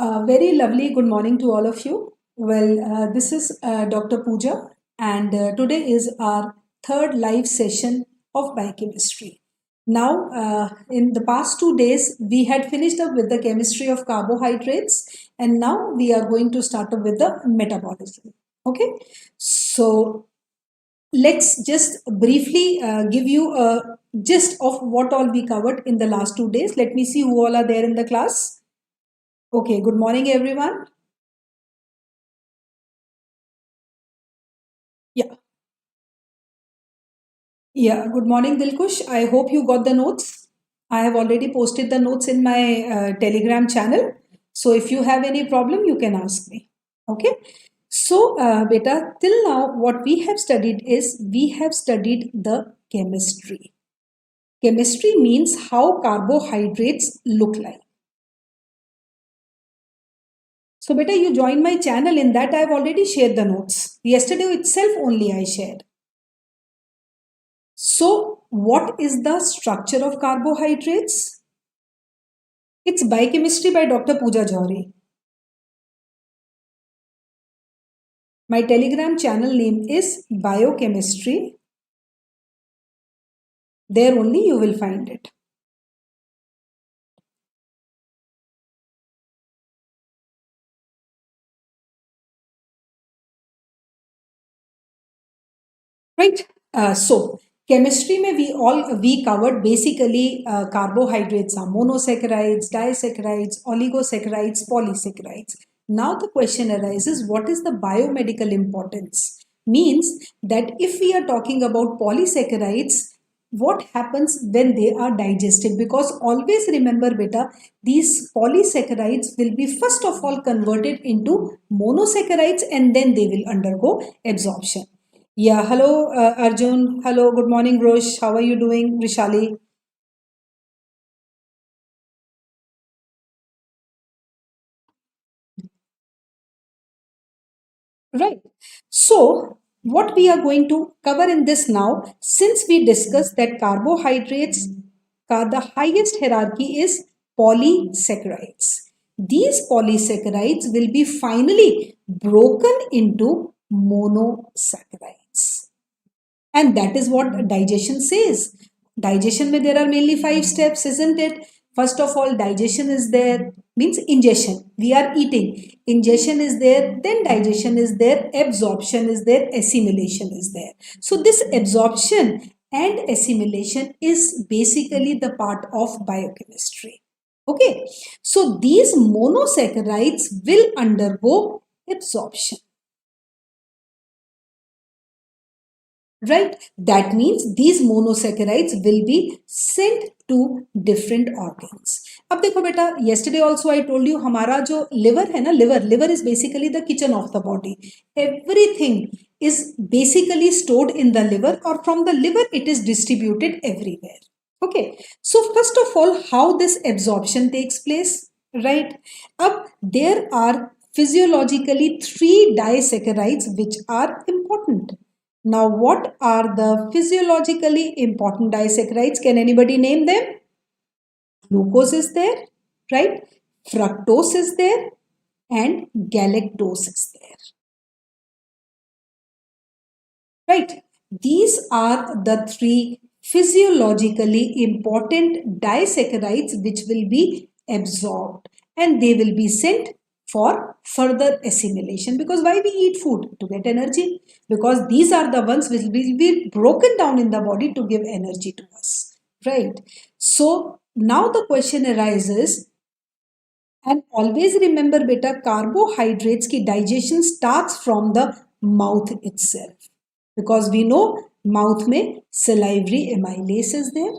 Very lovely good morning to all of you. This is Dr. Pooja, and today is our third live session of biochemistry. Now, in the past 2 days, we had finished up with the chemistry of carbohydrates, and now we are going to start up with the metabolism. Okay, so let's just briefly give you a gist of what all we covered in the last 2 days. Let me see who all are there in the class. Okay, good morning, everyone. Yeah, yeah. Good morning, Dilkush. I hope you got the notes. I have already posted the notes in my Telegram channel. So if you have any problem, you can ask me. Okay. So, beta, till now, what we have studied is we have studied the chemistry. Chemistry means how carbohydrates look like. So, beta, you joined my channel. In that, I have already shared the notes. Yesterday itself, only I shared. So, what is the structure of carbohydrates? It's Biochemistry by Dr. Pooja Jhauri. My Telegram channel name is Biochemistry. There only you will find it. Right? So, chemistry में we covered basically carbohydrates are monosaccharides, disaccharides, oligosaccharides, polysaccharides. Now the question arises, what is the biomedical importance? Means that if we are talking about polysaccharides, what happens when they are digested? Because always remember beta, these polysaccharides will be first of all converted into monosaccharides and then they will undergo absorption. Yeah, hello Arjun. Hello, good morning, Rosh. How are you doing, Rishali? Right. So, what we are going to cover in this now, since we discussed that carbohydrates, the highest hierarchy is polysaccharides. These polysaccharides will be finally broken into monosaccharides. And that is what digestion says. Digestion mein there are mainly 5 steps, isn't it? First of all, digestion is there, means ingestion. We are eating. Ingestion is there, then digestion is there, absorption is there, assimilation is there. So this absorption and assimilation is basically the part of biochemistry. Okay. So these monosaccharides will undergo absorption. Right? That means these monosaccharides will be sent to different organs. अब देखो बेटा, yesterday also I told you हमारा जो liver है ना, liver is basically the kitchen of the body. Everything is basically stored in the liver, or from the liver it is distributed everywhere. Okay, so first of all, how this absorption takes place, right? Up there are physiologically 3 disaccharides which are important. Now, what are the physiologically important disaccharides? Can anybody name them? Glucose is there, right? Fructose is there, and galactose is there, right? These are the 3 physiologically important disaccharides which will be absorbed and they will be sent for further assimilation. Because why we eat food? To get energy. Because these are the ones which will be broken down in the body to give energy to us, right? So now the question arises, and always remember beta, carbohydrates ki digestion starts from the mouth itself, because we know mouth में salivary amylase is there,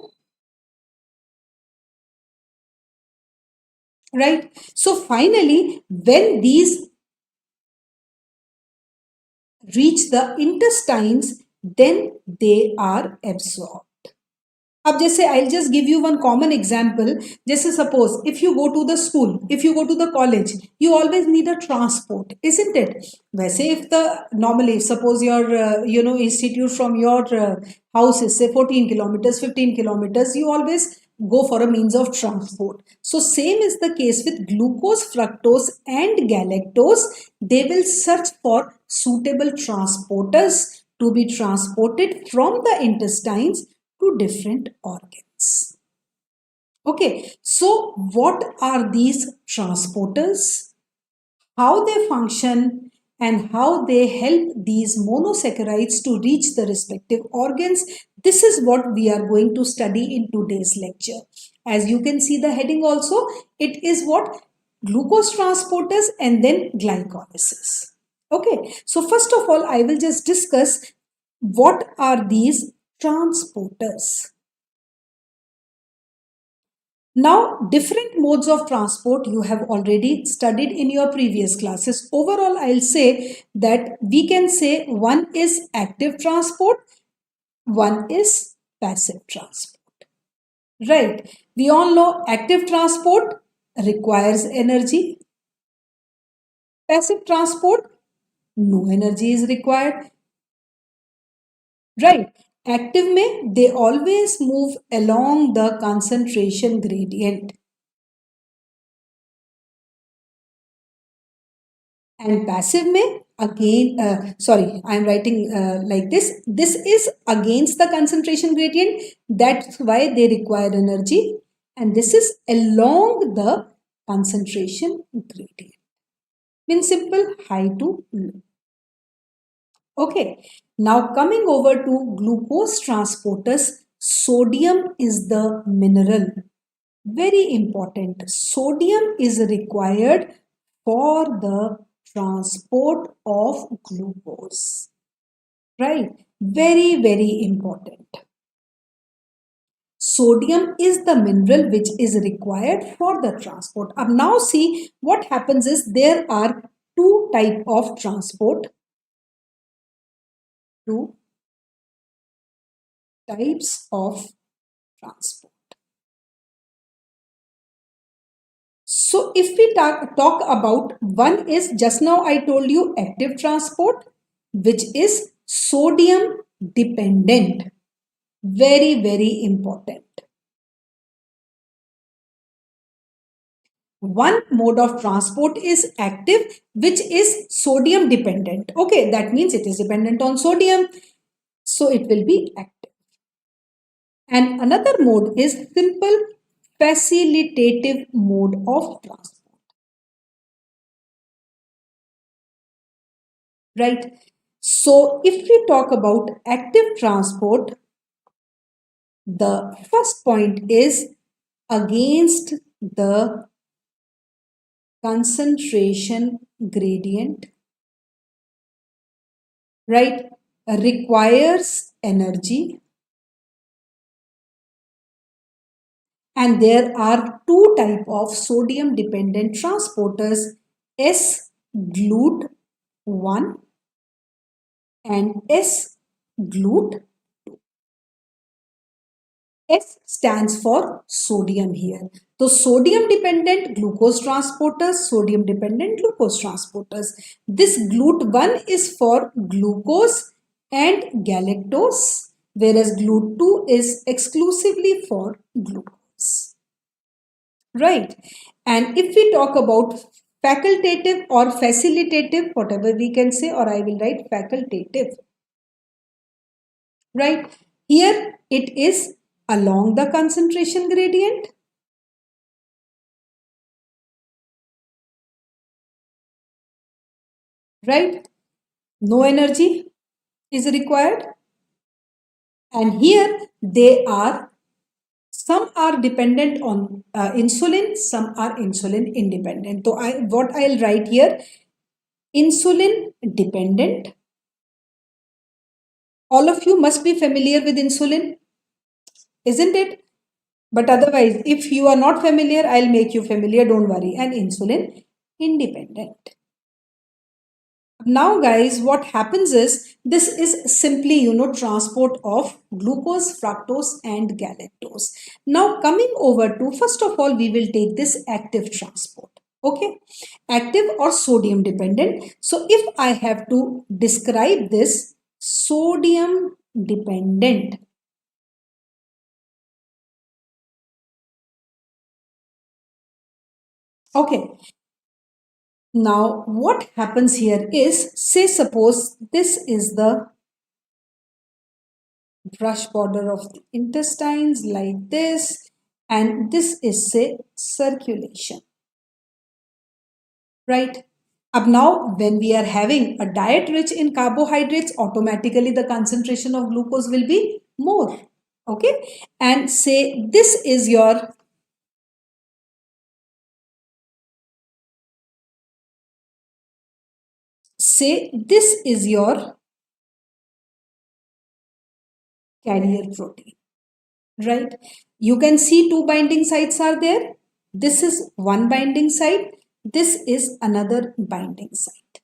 right? So finally, when these reach the intestines, then they are absorbed. अब जैसे I'll just give you one common example. जैसे suppose if you go to the school, if you go to the college, you always need a transport, isn't it? वैसे if the normally suppose your institute from your house is say 14 kilometers, 15 kilometers, you always go for a means of transport. So same is the case with glucose, fructose and galactose. They will search for suitable transporters to be transported from the intestines to different organs. Okay, so what are these transporters? How they function and how they help these monosaccharides to reach the respective organs. This is what we are going to study in today's lecture. As you can see the heading also, it is what? Glucose transporters and then glycolysis. Okay, so first of all, I will just discuss what are these transporters. Now, different modes of transport you have already studied in your previous classes. Overall, I'll say that we can say one is active transport, one is passive transport. Right. We all know active transport requires energy. Passive transport, no energy is required. Right. Active में they always move along the concentration gradient. And passive में again, sorry, I am writing like this. This is against the concentration gradient. That's why they require energy. And this is along the concentration gradient. Means simple, high to low. Okay, now coming over to glucose transporters, sodium is the mineral. Very important. Sodium is required for the transport of glucose. Right? Very, very important. Sodium is the mineral which is required for the transport. Now see what happens is there are two type of transport. Two types of transport. So if we talk about one is just now I told you active transport which is sodium dependent. Very, very important. One mode of transport is active which is sodium dependent. Okay, that means it is dependent on sodium. So it will be active. And another mode is simple facilitative mode of transport. Right? So if we talk about active transport, the first point is against the concentration gradient, right? Requires energy. And there are two type of sodium dependent transporters, S-GLUT1 and S-GLUT. S stands for sodium here. So sodium dependent glucose transporters, sodium dependent glucose transporters. This GLUT1 is for glucose and galactose, whereas GLUT2 is exclusively for glucose. Right. And if we talk about facultative or facilitative, whatever we can say, or I will write facultative. Right. Here it is along the concentration gradient. Right. No energy is required. And here they are, some are dependent on insulin, some are insulin independent. So what I'll write here, insulin dependent. All of you must be familiar with insulin, isn't it? But otherwise, if you are not familiar, I'll make you familiar, don't worry. And insulin independent. Now guys, what happens is this is simply transport of glucose, fructose and galactose. Now coming over to, first of all we will take this active transport. Okay, active or sodium dependent. So if I have to describe this, sodium dependent. Okay, now what happens here is, say suppose this is the brush border of the intestines like this, and this is say circulation, right? Up now when we are having a diet rich in carbohydrates, automatically the concentration of glucose will be more. Okay, and say this is your, say this is your carrier protein, right? You can see two binding sites are there. This is one binding site, this is another binding site.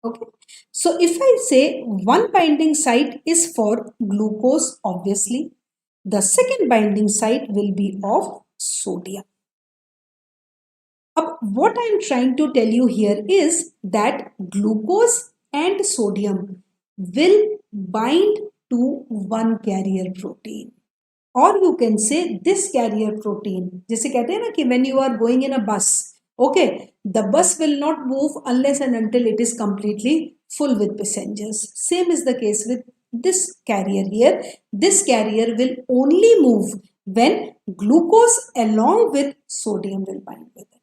Okay, so if I say one binding site is for glucose, obviously the second binding site will be of sodium. What I am trying to tell you here is that glucose and sodium will bind to one carrier protein. Or you can say this carrier protein, जैसे कहते हैं ना कि when you are going in a bus, okay, the bus will not move unless and until it is completely full with passengers. Same is the case with this carrier here. This carrier will only move when glucose along with sodium will bind with it.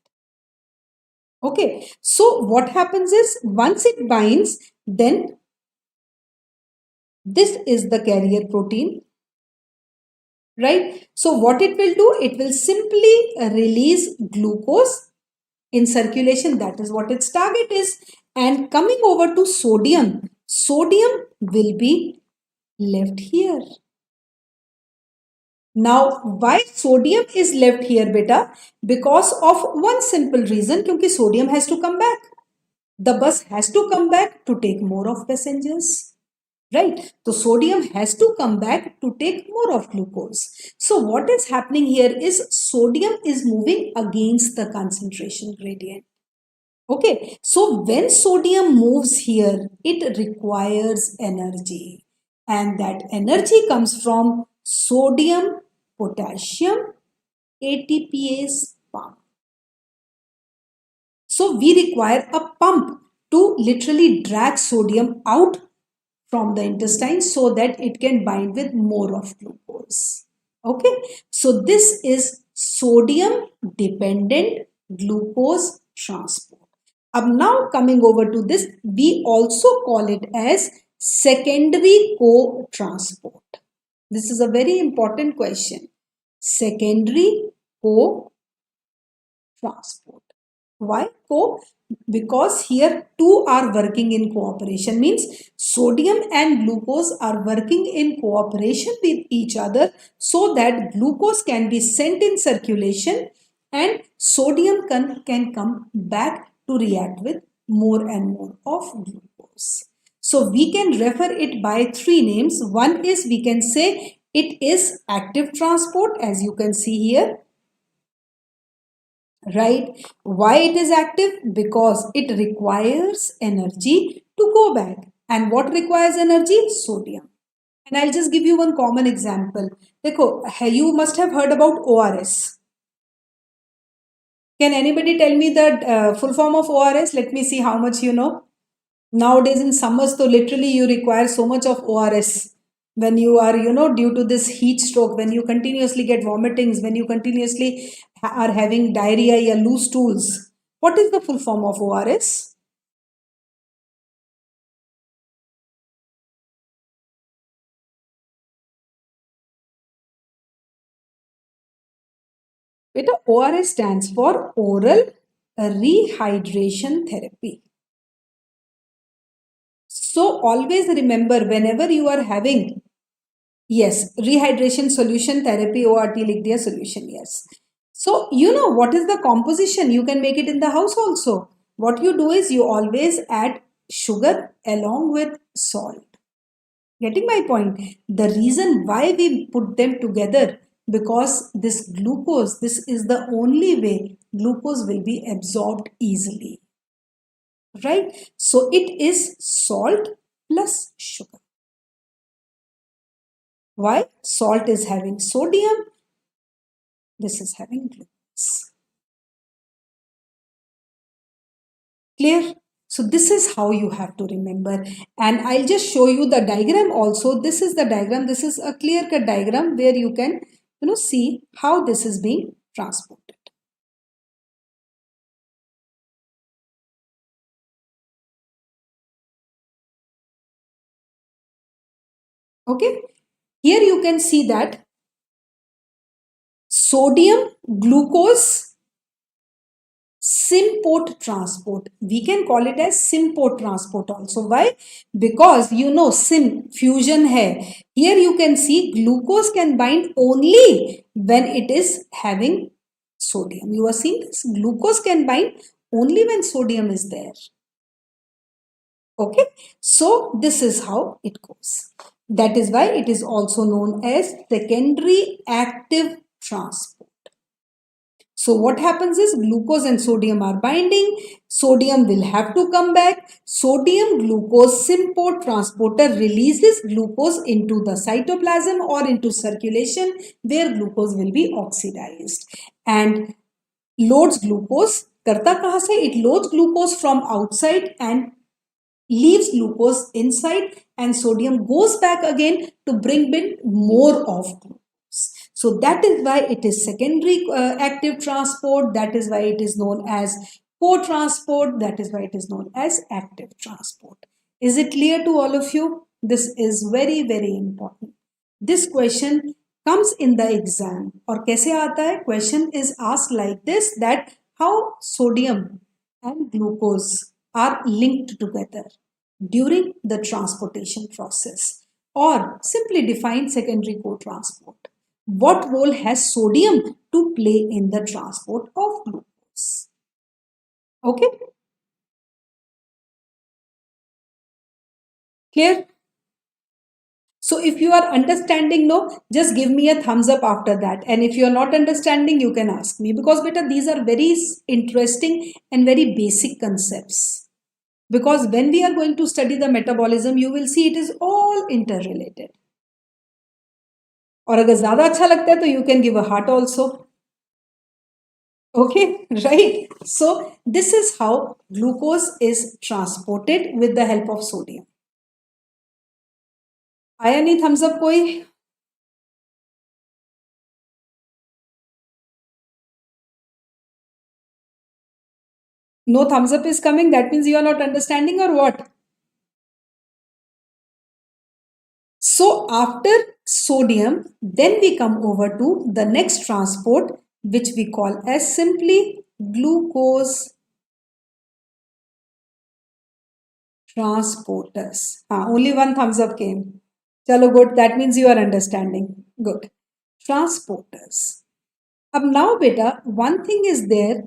Okay, so what happens is once it binds, then this is the carrier protein, right? So what it will do, it will simply release glucose in circulation. That is what its target is. And coming over to sodium, sodium will be left here. Now why sodium is left here beta? Because of one simple reason, because sodium has to come back. The bus has to come back to take more of passengers. Right, so sodium has to come back to take more of glucose. So what is happening here is sodium is moving against the concentration gradient. Okay, so when sodium moves here, it requires energy, and that energy comes from sodium potassium ATPase pump. So we require a pump to literally drag sodium out from the intestine so that it can bind with more of glucose. Okay, so this is sodium dependent glucose transport. Now coming over to this, we also call it as secondary co-transport. This is a very important question. Secondary co-transport. Why co? Because here two are working in cooperation, means sodium and glucose are working in cooperation with each other so that glucose can be sent in circulation and sodium can come back to react with more and more of glucose. So we can refer it by three names. One is, we can say it is active transport, as you can see here. Right, why it is active? Because it requires energy to go back, and what requires energy? Sodium. And I'll just give you one common example. Dekho, you must have heard about ORS. Can anybody tell me the full form of ORS? Let me see how much you know. Nowadays in summers, so literally you require so much of ORS. When you are, due to this heat stroke, when you continuously get vomitings, when you continuously are having diarrhea or loose stools. What is the full form of ORS? Beta, ORS stands for oral rehydration therapy. So always remember, whenever you are having, yes, rehydration solution therapy, ORT likh diya, solution, yes. So you know what is the composition? You can make it in the house also. What you do is you always add sugar along with salt. Getting my point? The reason why we put them together, because this glucose, this is the only way glucose will be absorbed easily. Right? So it is salt plus sugar. Why? Salt is having sodium, this is having glucose. Clear? So this is how you have to remember, and I'll just show you the diagram also. This is the diagram. This is a clear-cut diagram where you can see how this is being transported. Okay, here you can see that sodium glucose symport transport. We can call it as symport transport also. Why? Because sim fusion hai. Here you can see glucose can bind only when it is having sodium. You are seeing this? Glucose can bind only when sodium is there. Okay, so this is how it goes. That is why it is also known as secondary active transport. So what happens is glucose and sodium are binding. Sodium will have to come back. Sodium glucose symport transporter releases glucose into the cytoplasm or into circulation where glucose will be oxidized and loads glucose. Karta kahan se? It loads glucose from outside and leaves glucose inside, and sodium goes back again to bring in more of glucose. So that is why it is secondary active transport. That is why it is known as co-transport. That is why it is known as active transport. Is it clear to all of you? This is very, very important. This question comes in the exam. और कैसे आता है? Question is asked like this, that how sodium and glucose are linked together during the transportation process, or simply define secondary co-transport. What role has sodium to play in the transport of glucose? Okay? Clear? So if you are understanding, no, just give me a thumbs up after that. And if you are not understanding, you can ask me, because beta, these are very interesting and very basic concepts. Because when we are going to study the metabolism, you will see it is all interrelated. और अगर ज़्यादा अच्छा लगता है तो you can give a heart also. Okay, right? So this is how glucose is transported with the help of sodium. आया नहीं thumbs up कोई? No thumbs up is coming. That means you are not understanding, or what? So after sodium, then we come over to the next transport, which we call as simply glucose transporters. Only one thumbs up came. Chalo, good. That means you are understanding. Good. Transporters. Now, beta, one thing is there.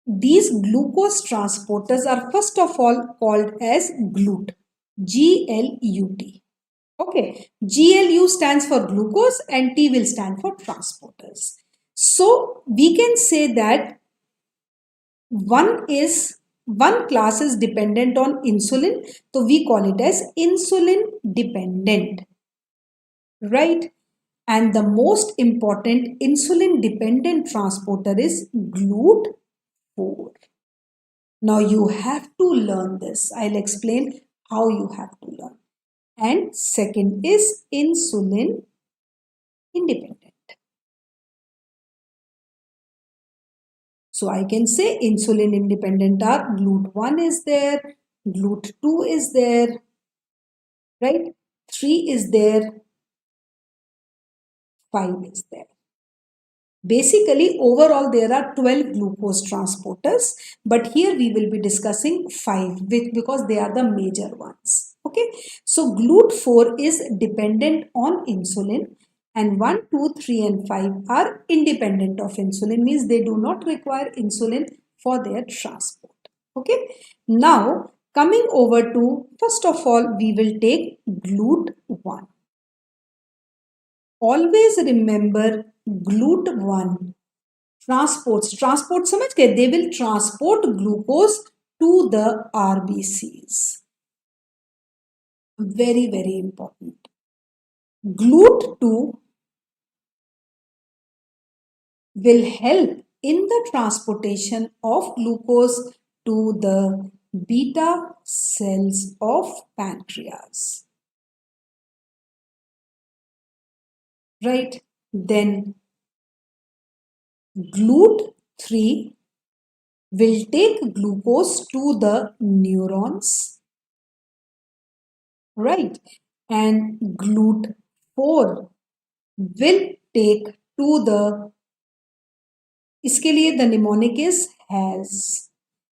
These glucose transporters are first of all called as GLUT. G-L-U-T. Okay. GLU stands for glucose and T will stand for transporters. So we can say that one class is dependent on insulin. So we call it as insulin dependent. Right? And the most important insulin dependent transporter is GLUT4. Now you have to learn this. I'll explain how you have to learn. And second is insulin independent. So I can say insulin independent are GLUT1 is there, GLUT2 is there, right? 3 is there, 5 is there. Basically, overall, there are 12 glucose transporters, but here we will be discussing 5 because they are the major ones. Okay, so GLUT4 is dependent on insulin, and 1, 2, 3, and 5 are independent of insulin, means they do not require insulin for their transport. Okay, now Coming over to, first of all, we will take GLUT1. Always remember GLUT1 transport समझ गए, they will transport glucose to the RBCs. Very, very important. GLUT2 will help in the transportation of glucose to the beta cells of pancreas. Right? Then GLUT3 will take glucose to the neurons. Right? And GLUT4 will take to the, इसके लिए the mnemonic is HAS.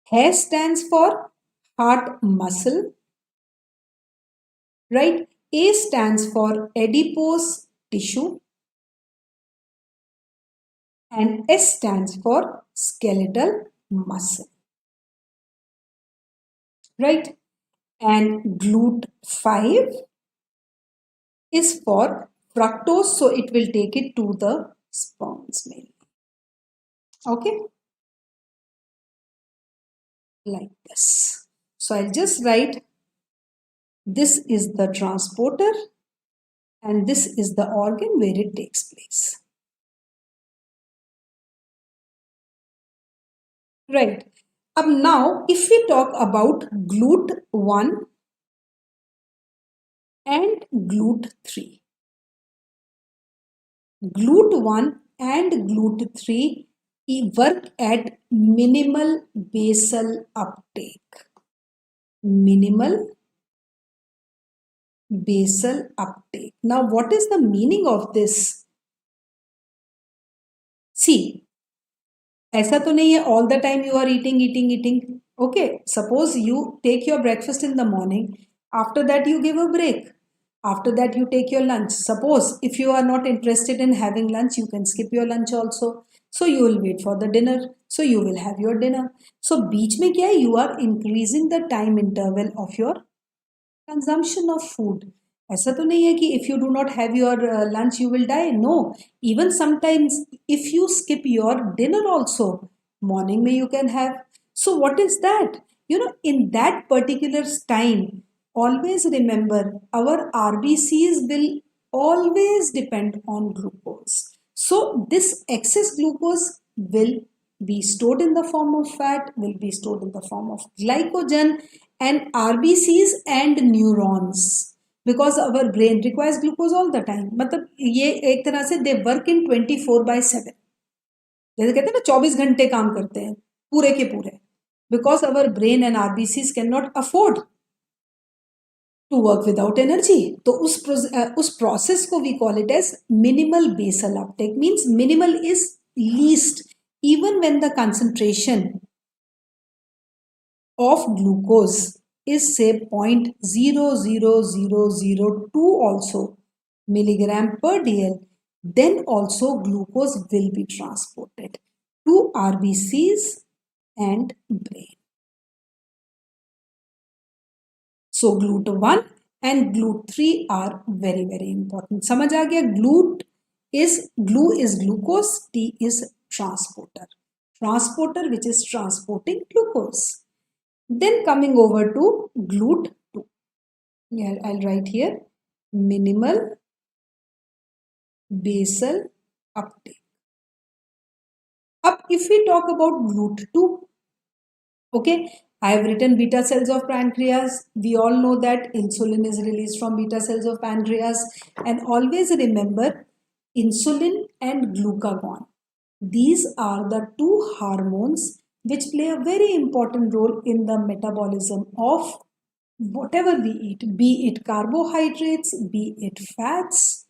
HAS stands for heart muscle. Right? A stands for adipose tissue. And S stands for skeletal muscle. Right? And GLUT5 is for fructose, so it will take it to the sperms mainly. Okay? Like this. So I'll just write, this is the transporter and this is the organ where it takes place. Right. Now, if we talk about GLUT1 and GLUT3. GLUT1 and GLUT3 work at minimal basal uptake. Minimal basal uptake. Now, what is the meaning of this? See, ऐसा तो नहीं है all the time you are eating. Okay, suppose you take your breakfast in the morning. After that, you give a break. After that, you take your lunch. Suppose if you are not interested in having lunch, you can skip your lunch also. So you will wait for the dinner. So you will have your dinner. So बीच में क्या है? You are increasing the time interval of your consumption of food. ऐसा तो नहीं है कि if you do not have your lunch, you will die. No. Even sometimes if you skip your dinner also, morning में you can have. So what is that? You know, in that particular time, always remember our RBCs will always depend on glucose. So this excess glucose will be stored in the form of fat, will be stored in the form of glycogen and RBCs and neurons. Because our brain requires glucose all the time. मतलब ये एक तरह से they work in 24/7. जैसे कहते हैं ना 24 घंटे काम करते हैं पूरे के पूरे. Because our brain and RBCs cannot afford to work without energy. तो उस process को we call it as minimal basal uptake. Means minimal is least. Even when the concentration of glucose is say 0.00002 also milligram per dl, then also glucose will be transported to RBCs and brain. So GLUT1 and GLUT3 are very, very important. समझ आ गया? GLU is glucose, T is transporter. Transporter which is transporting glucose. Then coming over to GLUT2. Yeah, I'll write here minimal basal uptake. Up if we talk about GLUT2, okay, I have written beta cells of pancreas. We all know that insulin is released from beta cells of pancreas. And always remember insulin and glucagon. These are the two hormones which play a very important role in the metabolism of whatever we eat, be it carbohydrates, be it fats.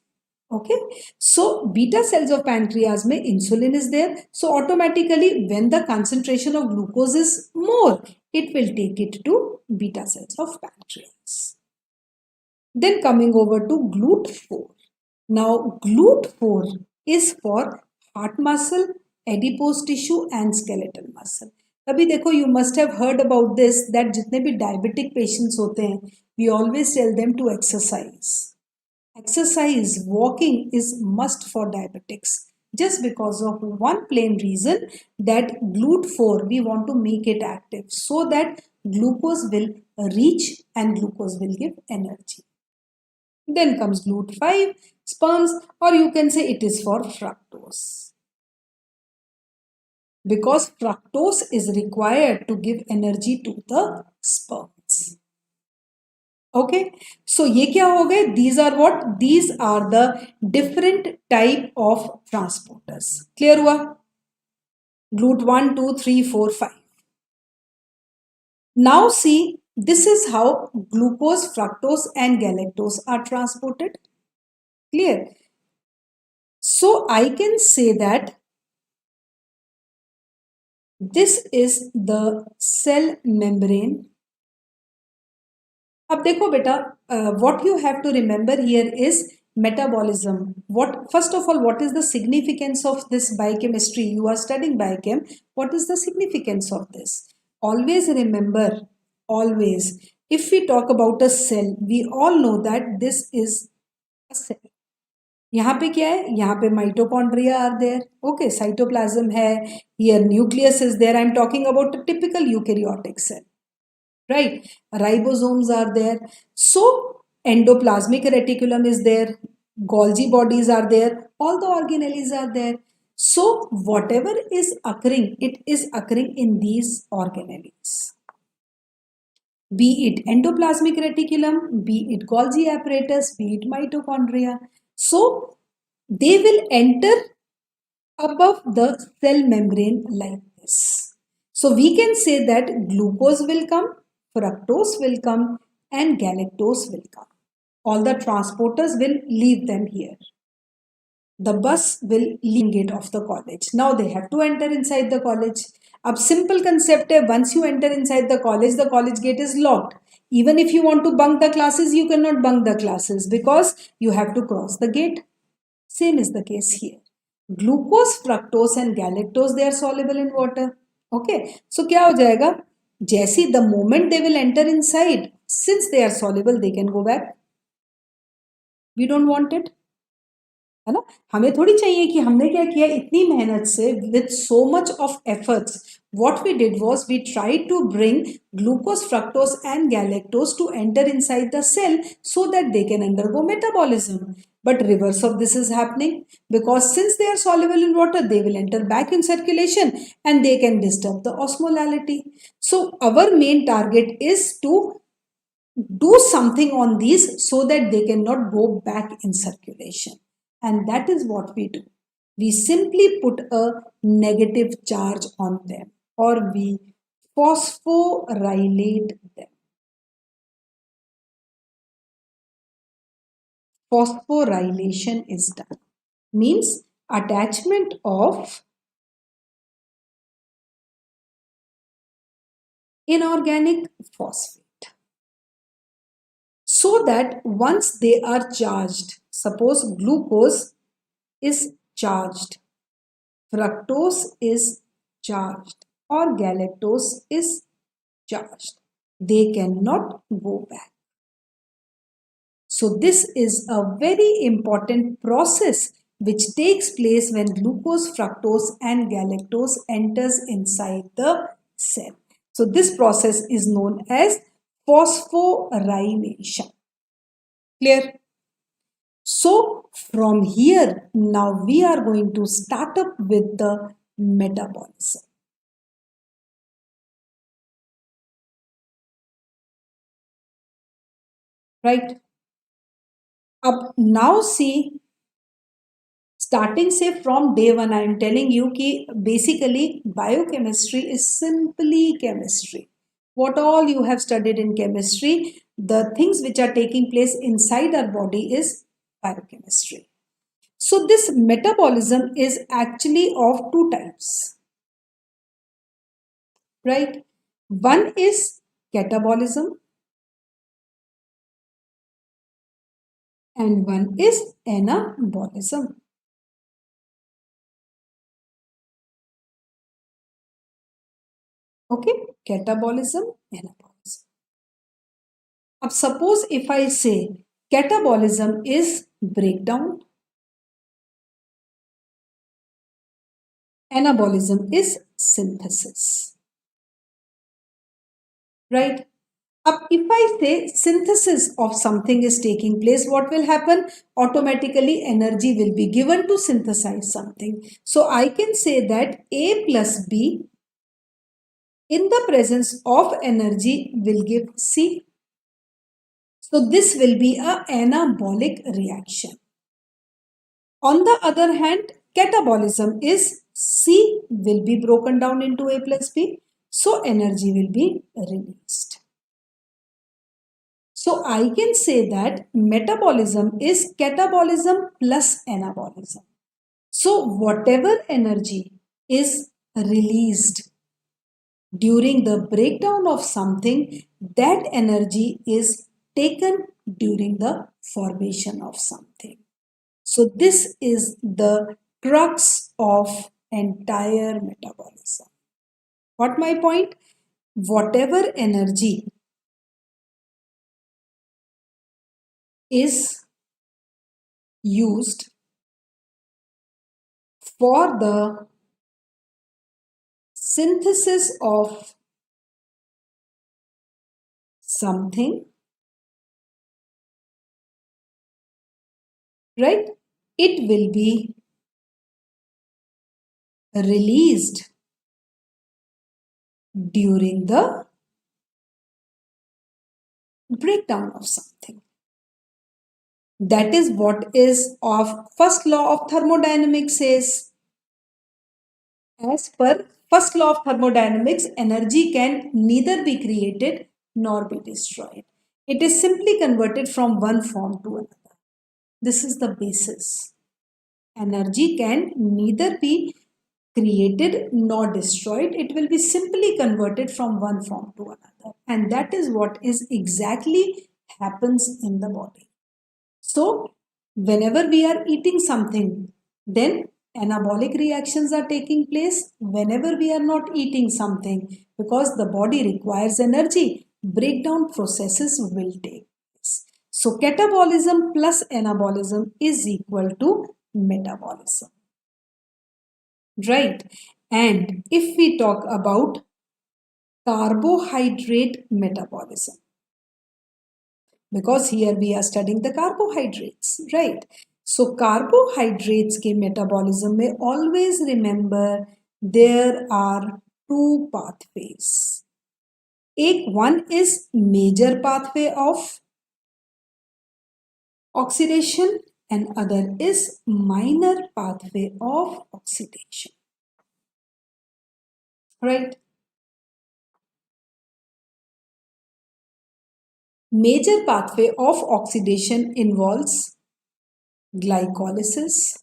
Okay, so beta cells of pancreas mein insulin is there. So automatically when the concentration of glucose is more, it will take it to beta cells of pancreas. Then coming over to GLUT4. Now GLUT4 is for heart muscle, adipose tissue and skeletal muscle. अभी देखो, you must have heard about this that जितने भी diabetic patients होते हैं, we always tell them to exercise. Exercise, walking is must for diabetics, just because of one plain reason that GLUT4, we want to make it active so that glucose will reach and glucose will give energy. Then comes GLUT5, sperms, or you can say it is for fructose, because fructose is required to give energy to the sperms. Okay, so ये क्या हो गए? These are what? These are the different type of transporters. Clear हुआ? GLUT 1, 2, 3, 4, 5. Now see, this is how glucose, fructose and galactose are transported. Clear? So I can say that this is the cell membrane. अब देखो बेटा, what you have to remember here is metabolism. What, first of all, what is the significance of this biochemistry? You are studying biochem. What is the significance of this? Always remember, always, if we talk about a cell, we all know that this is a cell. यहाँ पे क्या है? यहाँ पे mitochondria are there. Okay, cytoplasm है. Here nucleus is there. I'm talking about a typical eukaryotic cell. Right, ribosomes are there, so endoplasmic reticulum is there, Golgi bodies are there, all the organelles are there. So whatever is occurring, it is occurring in these organelles, be it endoplasmic reticulum, be it Golgi apparatus, be it mitochondria. So they will enter above the cell membrane like this. So we can say that glucose will come, fructose will come and galactose will come. All the transporters will leave them here. The bus will leave gate of the college. Now they have to enter inside the college. Ab simple concept hai, once you enter inside the college gate is locked. Even if you want to bunk the classes, you cannot bunk the classes because you have to cross the gate. Same is the case here. Glucose, fructose and galactose, they are soluble in water. Okay, so क्या हो जाएगा? जैसी the moment they will enter inside, since they are soluble, they can go back. We don't want it. है ना? हमें थोड़ी चाहिए कि हमने क्या किया इतनी मेहनत से with so much of efforts. What we did was we tried to bring glucose, fructose and galactose to enter inside the cell so that they can undergo metabolism. But reverse of this is happening because since they are soluble in water, they will enter back in circulation and they can disturb the osmolality. So our main target is to do something on these so that they cannot go back in circulation. And that is what we do. We simply put a negative charge on them or we phosphorylate them. Phosphorylation is done. Means attachment of inorganic phosphate. So that once they are charged, suppose glucose is charged, fructose is charged or galactose is charged, they cannot go back. So this is a very important process which takes place when glucose, fructose and galactose enters inside the cell. So this process is known as phosphorylation. Clear? So from here, now we are going to start up with the metabolism. Right? Up now see, starting say from day one, I am telling you कि basically biochemistry is simply chemistry. What all you have studied in chemistry, the things which are taking place inside our body is biochemistry. So this metabolism is actually of two types, right? One is catabolism and one is anabolism. Okay, catabolism, anabolism. Now suppose if I say catabolism is breakdown, anabolism is synthesis, right? If I say synthesis of something is taking place, what will happen? Automatically energy will be given to synthesize something. So I can say that A plus B in the presence of energy will give C. So this will be a anabolic reaction. On the other hand, catabolism is C will be broken down into A plus B. So energy will be released. So I can say that metabolism is catabolism plus anabolism. So whatever energy is released during the breakdown of something, that energy is taken during the formation of something. So this is the crux of entire metabolism. What my point? Whatever energy is used for the synthesis of something, right? It will be released during the breakdown of something. That is what is of first law of thermodynamics says. As per first law of thermodynamics, energy can neither be created nor be destroyed. It is simply converted from one form to another. This is the basis. Energy can neither be created nor destroyed. It will be simply converted from one form to another. And that is what is exactly happens in the body. So, whenever we are eating something, then anabolic reactions are taking place. Whenever we are not eating something, because the body requires energy, breakdown processes will take place. So, catabolism plus anabolism is equal to metabolism. Right? And if we talk about carbohydrate metabolism, because here we are studying the carbohydrates, right? So carbohydrates के metabolism में always remember there are two pathways. One is major pathway of oxidation and other is minor pathway of oxidation, right? Major pathway of oxidation involves glycolysis,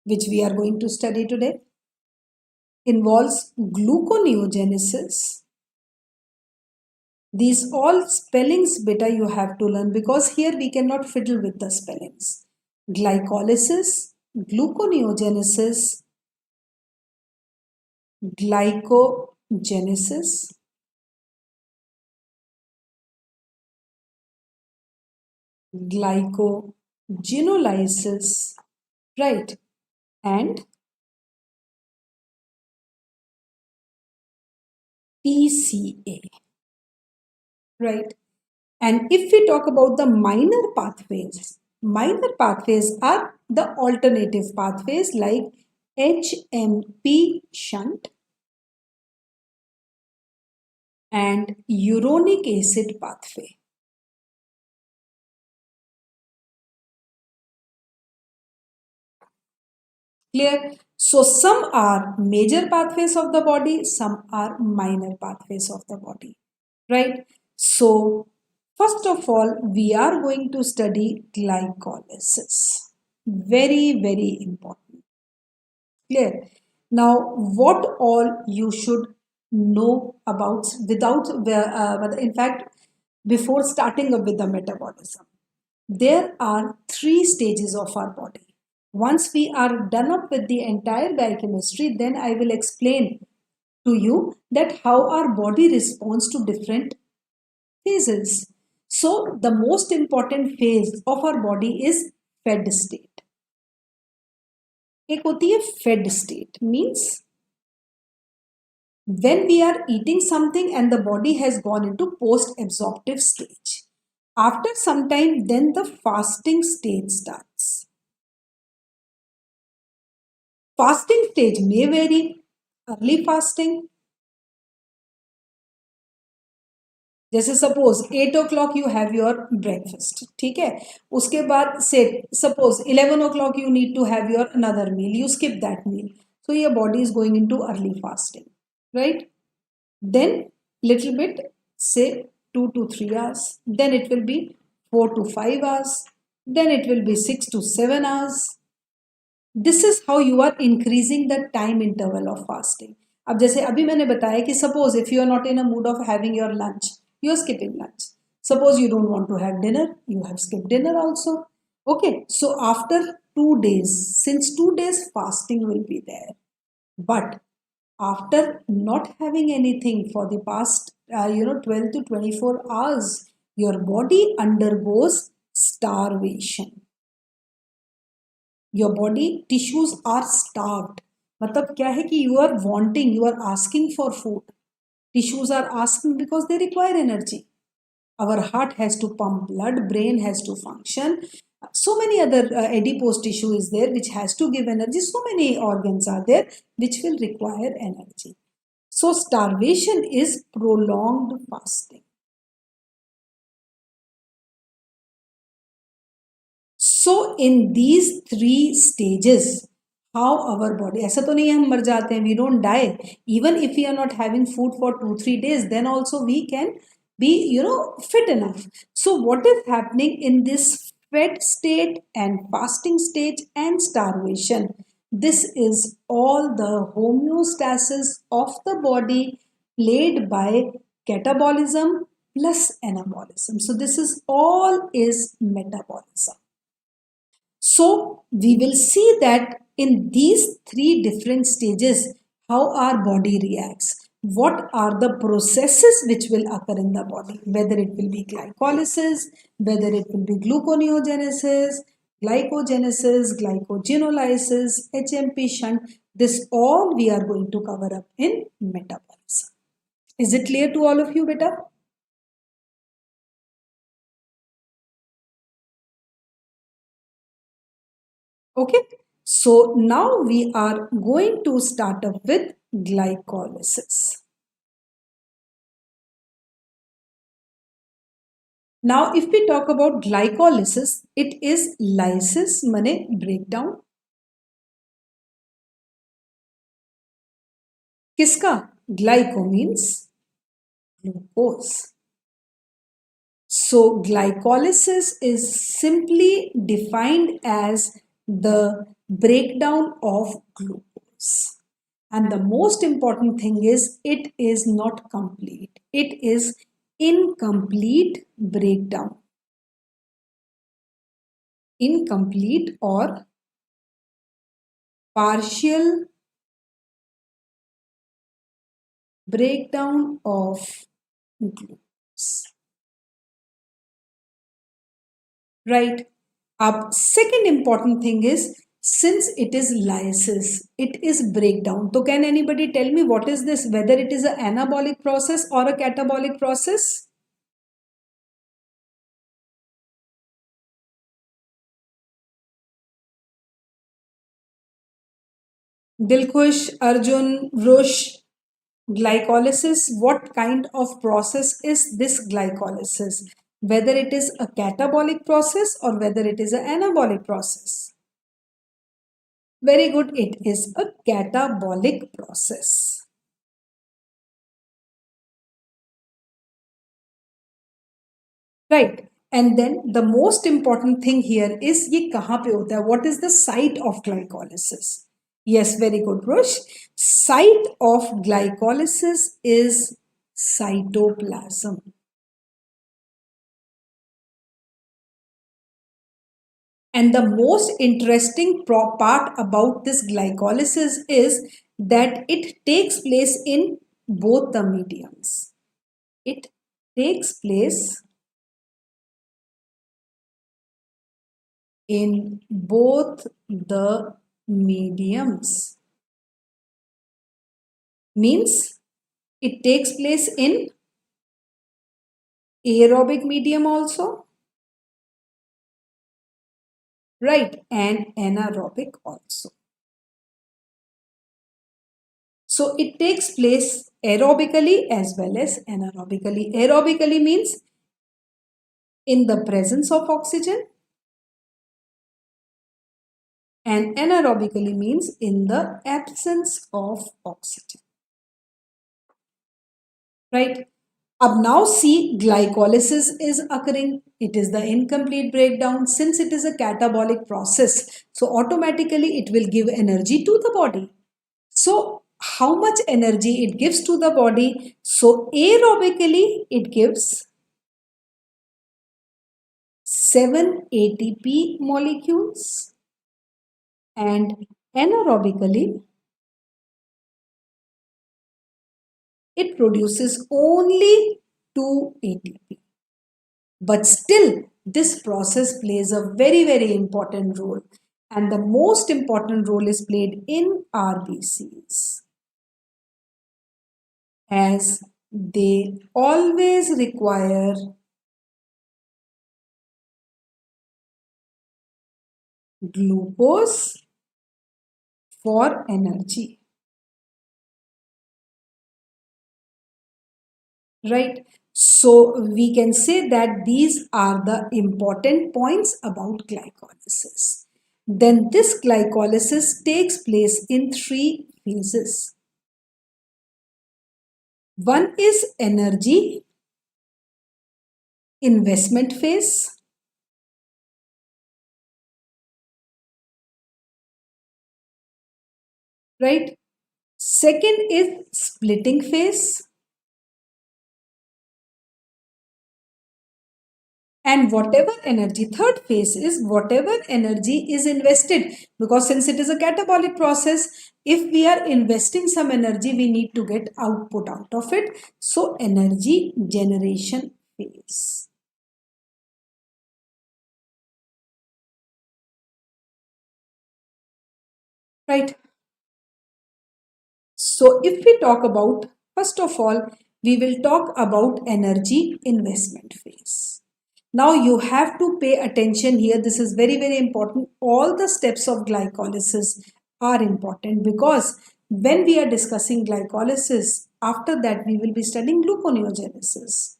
which we are going to study today, involves gluconeogenesis. These all spellings beta you have to learn because here we cannot fiddle with the spellings. Glycolysis, gluconeogenesis, glycogenesis, glycogenolysis, right? And PCA, right? And if we talk about the minor pathways are the alternative pathways like HMP shunt and uronic acid pathway. Clear? So some are major pathways of the body, some are minor pathways of the body, right? So first of all, we are going to study glycolysis. Very, very important. Clear? Now, what all you should know about in fact, before starting up with the metabolism, there are three stages of our body. Once we are done up with the entire biochemistry, then I will explain to you that how our body responds to different phases. So the most important phase of our body is fed state. एक होती है fed state, means when we are eating something and the body has gone into post-absorptive stage. After some time, then the fasting stage starts. Fasting stage may vary. Early fasting, जैसे suppose 8 o'clock you have your breakfast, ठीक है, उसके बाद से suppose 11 o'clock you need to have your another meal, you skip that meal, so your body is going into early fasting, right? Then little bit, say 2 to 3 hours, then it will be 4 to 5 hours, then it will be 6 to 7 hours. This is how you are increasing the time interval of fasting. अब जैसे अभी मैंने बताया कि suppose if you are not in a mood of having your lunch, you are skipping lunch. Suppose you don't want to have dinner, you have skipped dinner also. Okay, so after 2 days, since 2 days fasting will be there, but after not having anything for the past 12 to 24 hours, your body undergoes starvation. Your body tissues are starved. मतलब क्या है कि you are wanting, you are asking for food. Tissues are asking because they require energy. Our heart has to pump blood, brain has to function. So many other adipose tissue is there which has to give energy. So many organs are there which will require energy. So starvation is prolonged fasting. So in these 3 stages, how our body, ऐसा तो नहीं है हम मर जाते हैं, we don't die. Even if we are not having food for 2-3 days, then also we can be fit enough. So what is happening in this fed state and fasting stage and starvation? This is all the homeostasis of the body played by catabolism plus anabolism. So this is all is metabolism. So we will see that in these 3 different stages, how our body reacts. What are the processes which will occur in the body, whether it will be glycolysis, whether it will be gluconeogenesis, glycogenolysis, HMP shunt. This all we are going to cover up in metabolism. Is it clear to all of you, beta? Okay, so now we are going to start up with glycolysis. Now, if we talk about glycolysis, it is lysis mane breakdown. Kiska? Glyco means glucose. So, glycolysis is simply defined as the breakdown of glucose. And the most important thing is it is not complete. It is incomplete breakdown. Incomplete or partial breakdown of glucose. Right. Second important thing is, since it is lysis, it is breakdown. So can anybody tell me what is this, whether it is an anabolic process or a catabolic process? Dilkhush, Arjun, Rush, glycolysis, what kind of process is this glycolysis? Whether it is a catabolic process or whether it is an anabolic process? Very good, it is a catabolic process. Right. And then the most important thing here is ये कहाँ पे होता है? What is the site of glycolysis? Yes, very good, Rush. Site of glycolysis is cytoplasm. And the most interesting part about this glycolysis is that it takes place in both the mediums. It takes place in both the mediums. Means it takes place in aerobic medium also, right, and anaerobic also. So it takes place aerobically as well as anaerobically. Aerobically means in the presence of oxygen, and anaerobically means in the absence of oxygen. Right? Ab now see, glycolysis is occurring. It is the incomplete breakdown. Since it is a catabolic process, so automatically it will give energy to the body. So how much energy it gives to the body? So aerobically it gives 7 ATP molecules, and anaerobically it produces only 2 ATP. But still, this process plays a very important role. And the most important role is played in RBCs, as they always require glucose for energy. Right? So we can say that these are the important points about glycolysis. Then this glycolysis takes place in 3 phases. One is energy investment phase. Right? Second is splitting phase. And whatever energy, third phase is whatever energy is invested, because since it is a catabolic process, if we are investing some energy, we need to get output out of it. So energy generation phase. Right. So if we talk about, first of all, we will talk about energy investment phase. Now you have to pay attention here. This is very important. All the steps of glycolysis are important, because when we are discussing glycolysis, after that we will be studying gluconeogenesis.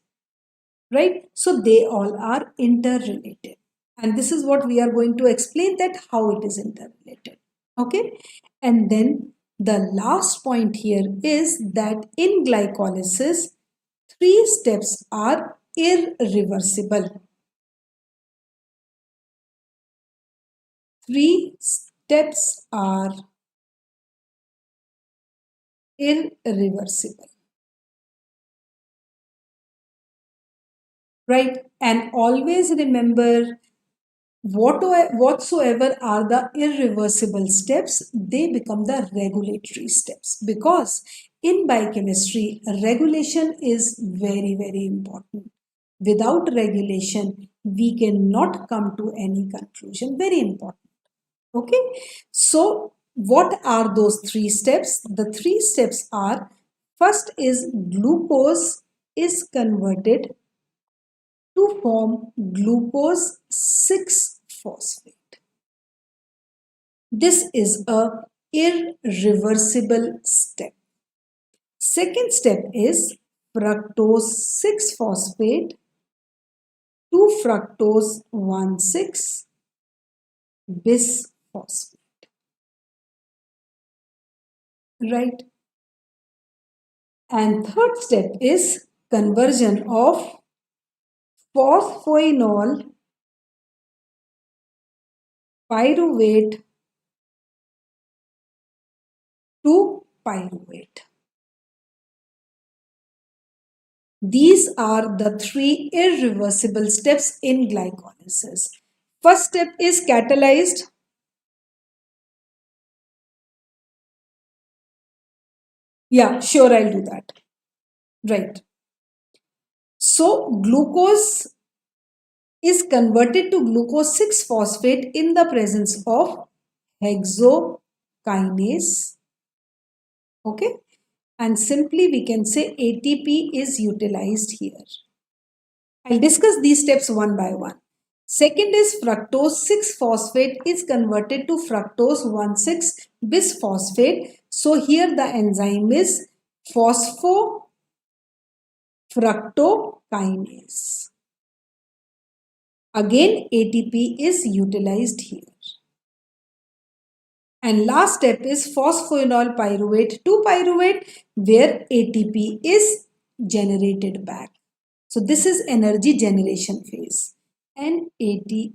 Right? So they all are interrelated. And this is what we are going to explain, that how it is interrelated. Okay? And then the last point here is that in glycolysis, 3 steps are irreversible. 3 steps are irreversible. Right? And always remember, whatsoever are the irreversible steps, they become the regulatory steps, because in biochemistry, regulation is very important. Without regulation, we cannot come to any conclusion. Very important. Okay, so what are those 3 steps? The 3 steps are, first is glucose is converted to form glucose 6 phosphate. This is a irreversible step. Second step is fructose 6 phosphate to fructose 1,6 bisphosphate. Right? And third step is conversion of phosphoenol pyruvate to pyruvate. These are the 3 irreversible steps in glycolysis. First step is catalyzed. Yeah, sure, I'll do that. Right. So glucose is converted to glucose 6 phosphate in the presence of hexokinase. Okay. And simply we can say ATP is utilized here. I'll discuss these steps one by one. Second is fructose 6 phosphate is converted to fructose 1,6 bisphosphate. So here the enzyme is phosphofructokinase. Again ATP is utilized here. And last step is phosphoenol pyruvate to pyruvate where ATP is generated back. So this is energy generation phase and ATP.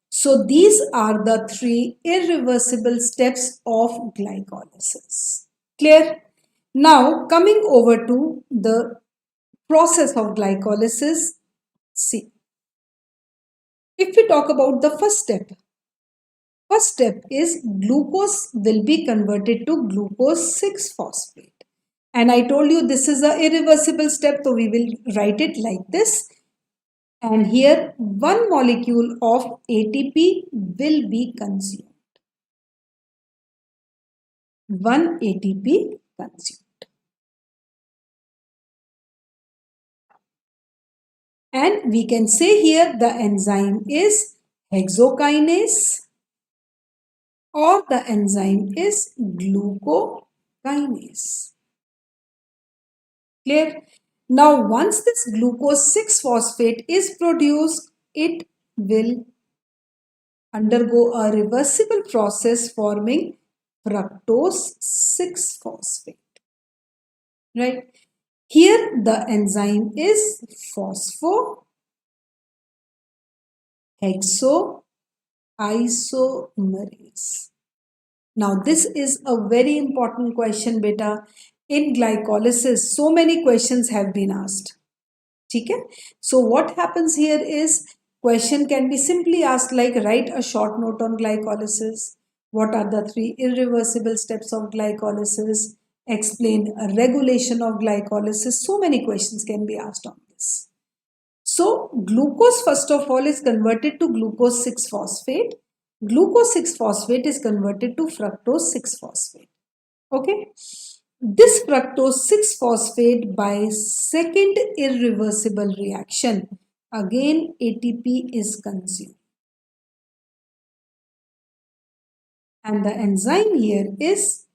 So these are the three irreversible steps of glycolysis. Clear? Now coming over to the process of glycolysis. See, if we talk about the first step is glucose will be converted to glucose 6 phosphate. And I told you this is an irreversible step, so we will write it like this. And here one molecule of ATP will be consumed. One ATP consumed. And we can say here the enzyme is hexokinase or the enzyme is glucokinase. Clear? Now once this glucose 6 phosphate is produced, it will undergo a reversible process forming fructose 6 phosphate. Right? Here the enzyme is phosphohexoisomerase. Now this is a very important question, beta. In glycolysis, so many questions have been asked. Okay? So what happens here is question can be simply asked like write a short note on glycolysis. What are the three irreversible steps of glycolysis? Explain a regulation of glycolysis. So many questions can be asked on this. So glucose first of all is converted to glucose 6 phosphate. Glucose 6 phosphate is converted to fructose 6 phosphate. Okay. This fructose 6 phosphate by second irreversible reaction, again ATP is consumed. And the enzyme here is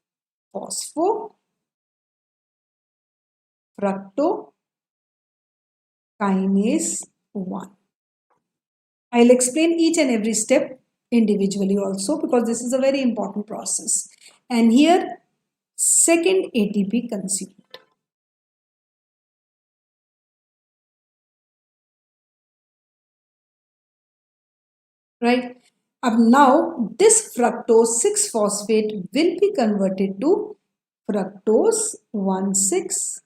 phosphofructokinase 1. I'll explain each and every step individually also because this is a very important process. And here second ATP consumed. Right? Now this fructose 6 phosphate will be converted to fructose 1,6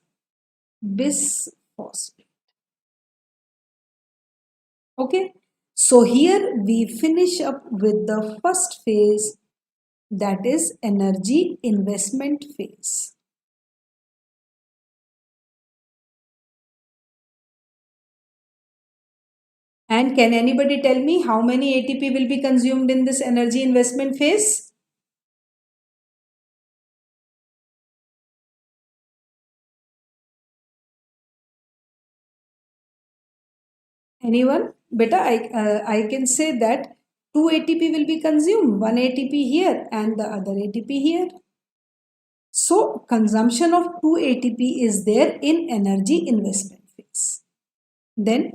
bisphosphate. Okay. So here we finish up with the first phase, that is energy investment phase. And can anybody tell me how many ATP will be consumed in this energy investment phase? Anyone? Beta, I can say that 2 ATP will be consumed, 1 ATP here and the other ATP here. So consumption of 2 ATP is there in energy investment phase. Then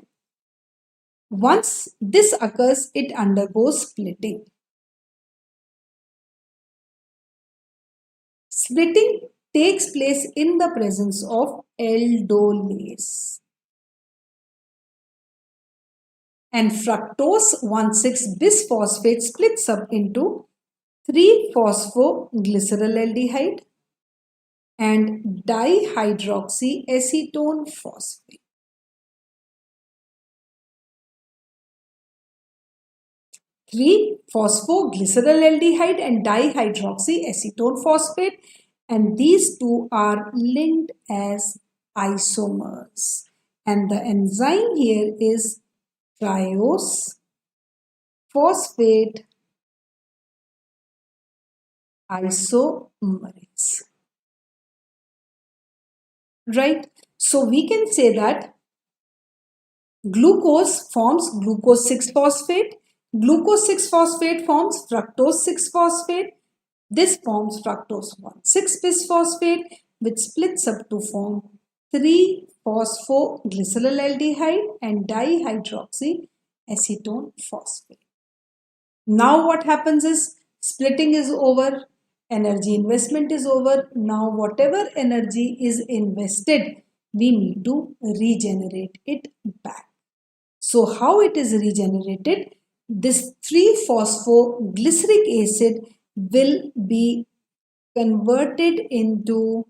once this occurs, it undergoes splitting. Splitting takes place in the presence of aldolase. And fructose 1,6 bisphosphate splits up into 3-phosphoglyceraldehyde and dihydroxyacetone phosphate. 3-phosphoglyceraldehyde and dihydroxyacetone phosphate and these two are linked as isomers. And the enzyme here is triose phosphate isomerase. Right? So we can say that glucose forms glucose 6-phosphate. Glucose 6-phosphate forms fructose 6-phosphate. This forms fructose 1,6-bisphosphate, which splits up to form 3-phosphoglyceraldehyde and dihydroxyacetone phosphate. Now what happens is splitting is over, energy investment is over. Now whatever energy is invested, we need to regenerate it back. So how it is regenerated? This 3-phosphoglyceric acid will be converted into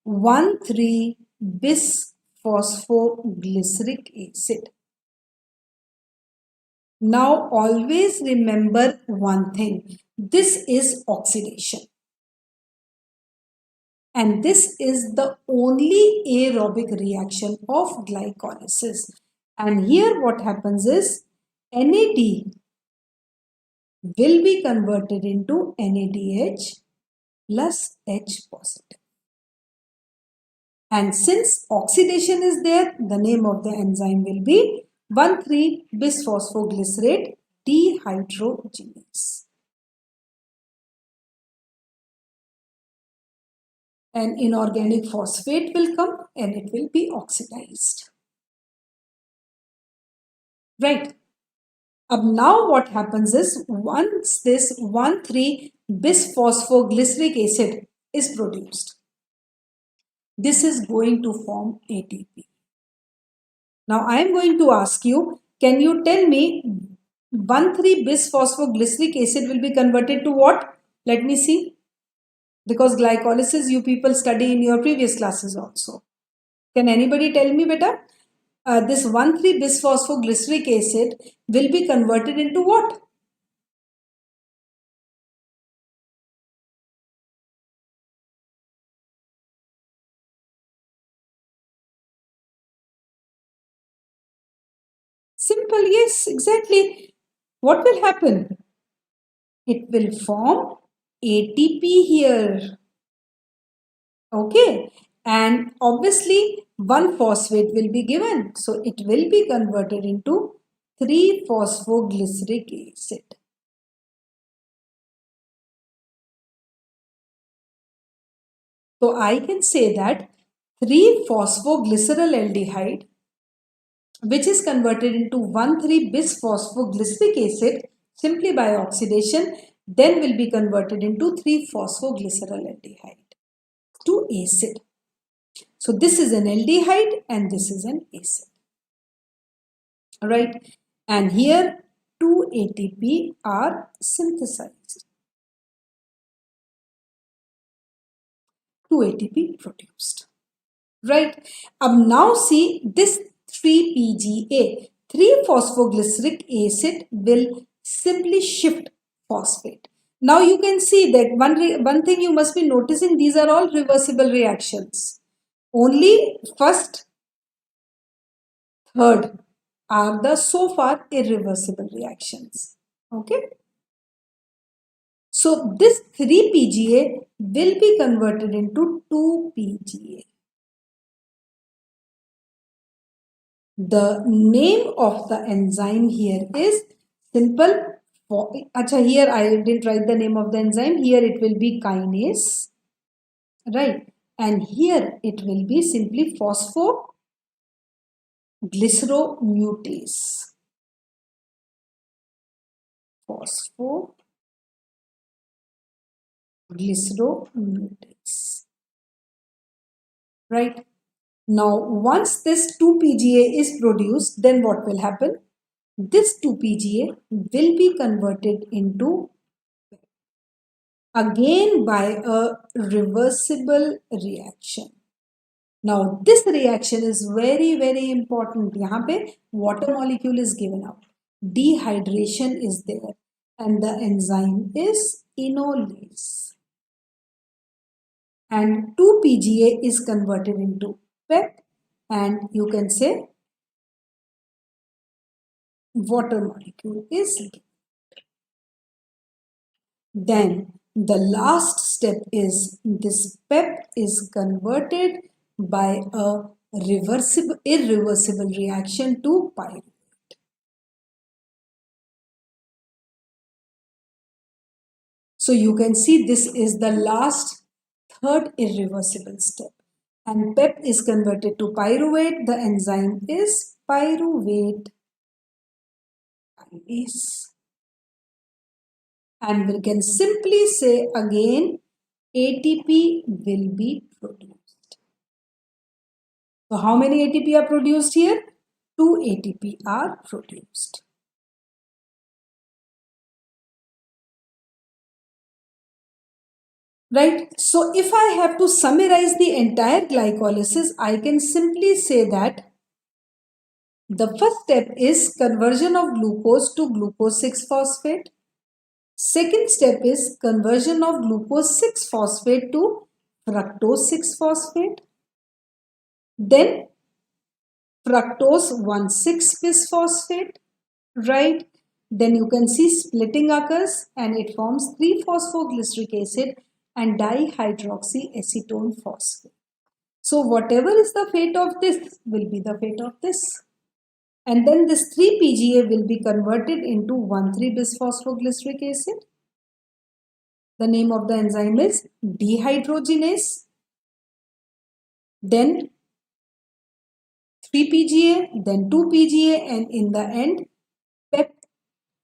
1,3-bisphosphoglyceric acid. Now always remember one thing. This is oxidation. And this is the only aerobic reaction of glycolysis. And here what happens is NAD will be converted into NADH plus H positive. And since oxidation is there, the name of the enzyme will be 1,3-bisphosphoglycerate dehydrogenase. An inorganic phosphate will come and it will be oxidized. Right. Now what happens is once this 1,3-bisphosphoglyceric acid is produced, this is going to form ATP. Now I am going to ask you, can you tell me 1,3-bisphosphoglyceric acid will be converted to what? Let me see. Because glycolysis you people study in your previous classes also. Can anybody tell me beta? This 1,3-bisphosphoglyceric acid will be converted into what? Simple, yes, exactly. What will happen? It will form ATP here. Okay, and obviously one phosphate will be given. So it will be converted into 3-phosphoglyceric acid. So I can say that 3-phosphoglyceraldehyde, which is converted into 1,3-bisphosphoglyceric acid simply by oxidation, then will be converted into 3-phosphoglyceraldehyde to acid. So this is an aldehyde and this is an acid. Alright, and here 2 ATP are synthesized. 2 ATP produced. Right, now see this 3-PGA, 3-phosphoglyceric acid will simply shift phosphate. Now you can see that one thing you must be noticing, these are all reversible reactions. Only first, third are the so far irreversible reactions. Okay. So this 3-PGA will be converted into 2-PGA. The name of the enzyme here is simple. Here I didn't write the name of the enzyme. Here it will be kinase. Right. And here it will be simply phosphoglyceromutase. Phosphoglyceromutase. Right. Now, once this 2-PGA is produced, then what will happen? This 2-PGA will be converted into again by a reversible reaction. Now, this reaction is very, very important. यहाँ पे water molecule is given out. Dehydration is there and the enzyme is enolase. and 2-PGA is converted into PEP, and you can say water molecule is given. Then the last step is this PEP is converted by a irreversible reaction to pyruvate. So you can see this is the last third irreversible step. And PEP is converted to pyruvate. The enzyme is pyruvate kinase. And we can simply say again, ATP will be produced. So how many ATP are produced here? 2 ATP are produced. Right? So if I have to summarize the entire glycolysis, I can simply say that the first step is conversion of glucose to glucose 6-phosphate. Second step is conversion of glucose 6-phosphate to fructose 6-phosphate. Then fructose 1,6-bisphosphate, right? Then you can see splitting occurs and it forms 3-phosphoglyceric acid and dihydroxyacetone phosphate. So whatever is the fate of this will be the fate of this. And then this 3-PGA will be converted into 1,3-bisphosphoglyceric acid. The name of the enzyme is dehydrogenase. Then 3-PGA, then 2-PGA, and in the end, PEP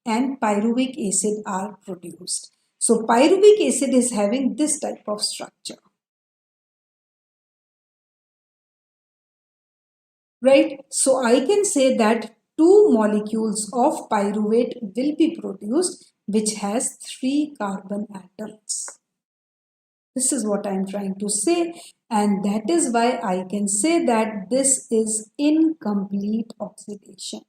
and pyruvic acid are produced. So pyruvic acid is having this type of structure. Right? So I can say that 2 molecules of pyruvate will be produced which has 3 carbon atoms. This is what I am trying to say, and that is why I can say that this is incomplete oxidation.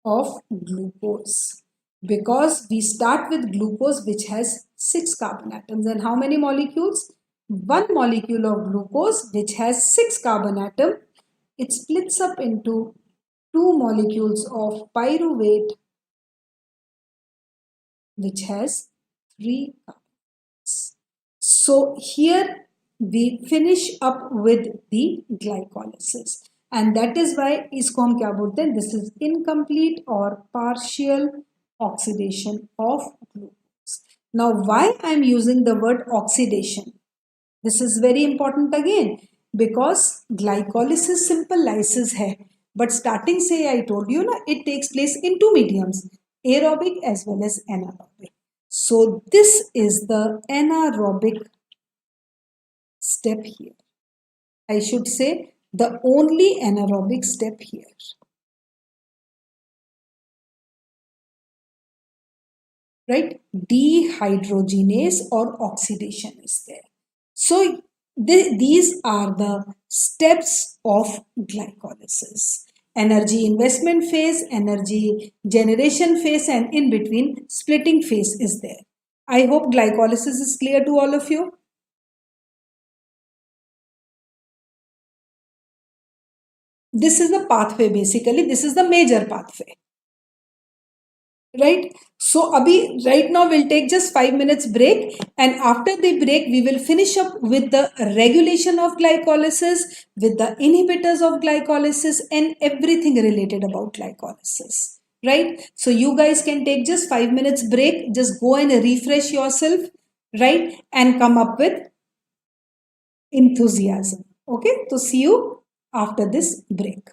Of glucose, because we start with glucose which has 6 carbon atoms, and how many molecules? 1 molecule of glucose which has 6 carbon atom, it splits up into 2 molecules of pyruvate which has 3 carbons. So here we finish up with the glycolysis, and that is why इसको हम क्या बोलते हैं? This is incomplete or partial oxidation of glucose. Now why I am using the word oxidation? This is very important again because glycolysis simple lysis है, but starting say I told you ना, it takes place in 2 mediums, aerobic as well as anaerobic. So this is the anaerobic step here. I should say the only anaerobic step here. Right? Dehydrogenase or oxidation is there. So these are the steps of glycolysis. Energy investment phase, energy generation phase, and in between splitting phase is there. I hope glycolysis is clear to all of you. This is the pathway basically. This is the major pathway. Right? So abhi, right now we'll take just 5 minutes break, and after the break we will finish up with the regulation of glycolysis, with the inhibitors of glycolysis, and everything related about glycolysis. Right? So you guys can take just 5 minutes break, just go and refresh yourself, right? And come up with enthusiasm. Okay? So see you after this break.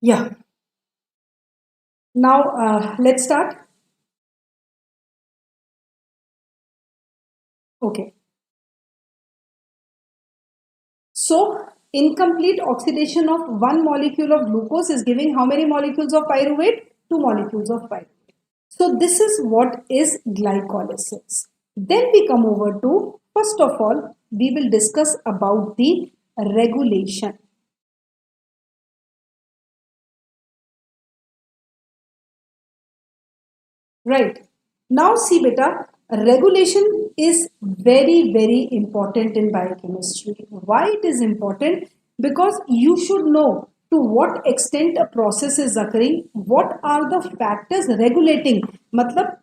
Yeah. Now let's start. Okay. So incomplete oxidation of one molecule of glucose is giving how many molecules of pyruvate? Two molecules of pyruvate. So this is what is glycolysis. Then we come over to, first of all, we will discuss about the regulation. Right. Now see beta, regulation is very, very important in biochemistry. Why it is important? Because you should know to what extent a process is occurring, what are the factors regulating, matlab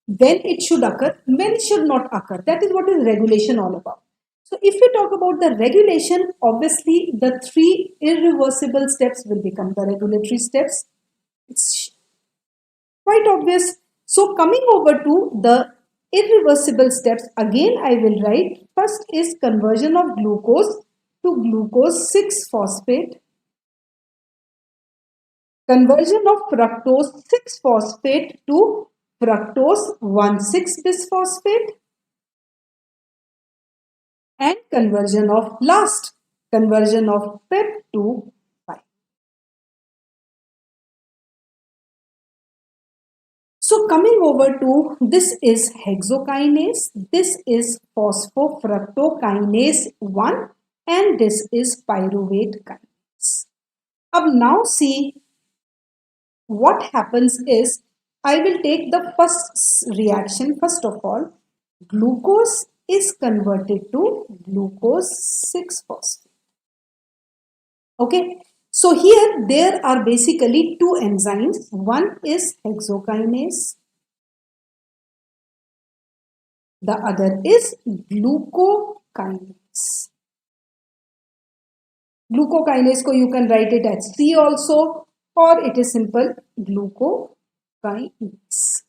when it should occur, when it should not occur. That is what is regulation all about. So if we talk about the regulation, obviously the three irreversible steps will become the regulatory steps. It's quite obvious. So coming over to the irreversible steps, again I will write, first is conversion of glucose to glucose 6-phosphate, conversion of fructose 6-phosphate to fructose 1,6-bisphosphate, and conversion of pep to 5. So coming over to, this is hexokinase, this is phosphofructokinase 1, and this is pyruvate kinase. Now see what happens is, I will take the first reaction. First of all, glucose is converted to glucose 6-phosphate. Okay, so here there are basically two enzymes. One is hexokinase, the other is glucokinase. Glucokinase ko you can write it as C also, or it is simple glucokinase.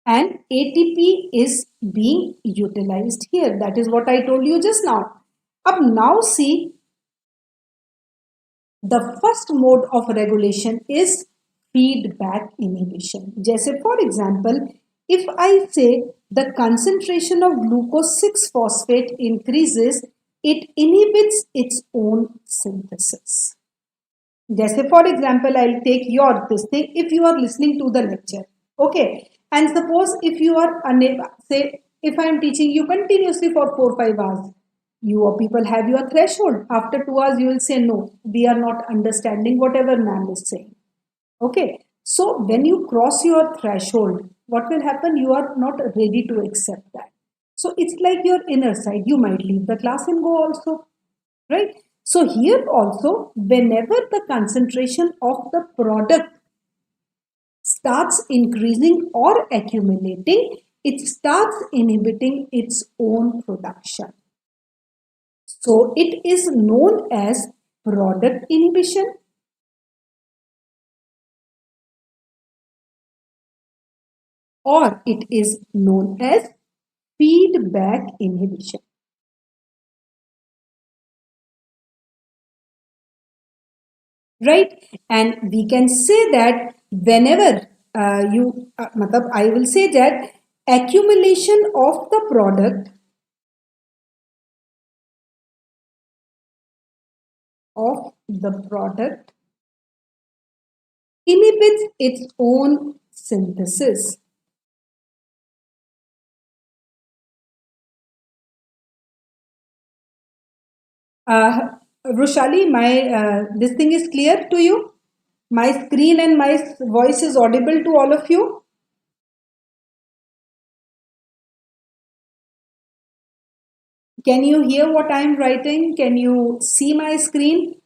And ATP is being utilized here. That is what I told you just now. Now see, the first mode of regulation is feedback inhibition. Jaise for example, if I say the concentration of glucose 6-phosphate increases, it inhibits its own synthesis. Jaise for example, I'll take your this thing. If you are listening to the lecture, okay, and suppose if you are unable, say if I am teaching you continuously for 4-5 hours, you people have your threshold. After 2 hours, you will say, no, we are not understanding whatever ma'am is saying. Okay. So when you cross your threshold, what will happen? You are not ready to accept that. So it's like your inner side. You might leave the class and go also. Right. So here also, whenever the concentration of the product starts increasing or accumulating, it starts inhibiting its own production. So it is known as product inhibition, or it is known as feedback inhibition. Right? And we can say that whenever I will say that accumulation of the product inhibits its own synthesis. Roshali, my this thing is clear to you? My screen and my voice is audible to all of you? Can you hear what I am writing? Can you see my screen?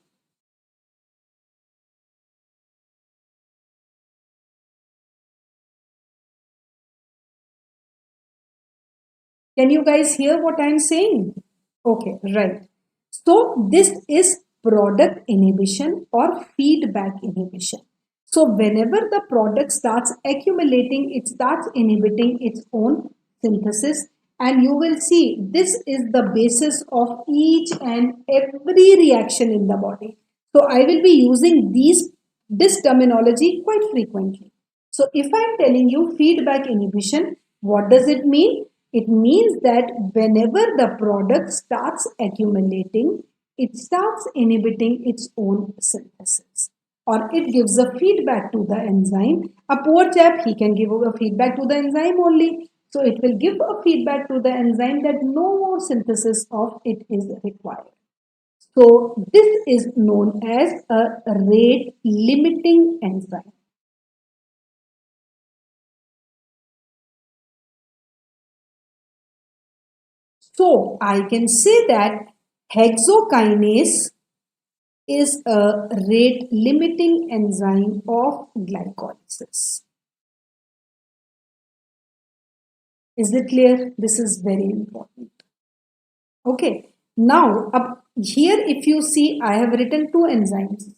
Can you guys hear what I am saying? Okay, right. So this is product inhibition or feedback inhibition. So whenever the product starts accumulating, it starts inhibiting its own synthesis, and you will see this is the basis of each and every reaction in the body. So I will be using these this terminology quite frequently. So if I'm telling you feedback inhibition, what does it mean? It means that whenever the product starts accumulating, it starts inhibiting its own synthesis, or it gives a feedback to the enzyme. A poor chap, he can give a feedback to the enzyme only. So it will give a feedback to the enzyme that no more synthesis of it is required. So this is known as a rate limiting enzyme. So I can say that hexokinase is a rate limiting enzyme of glycolysis. Is it clear? This is very important. Okay. Now, up here, if you see, I have written two enzymes.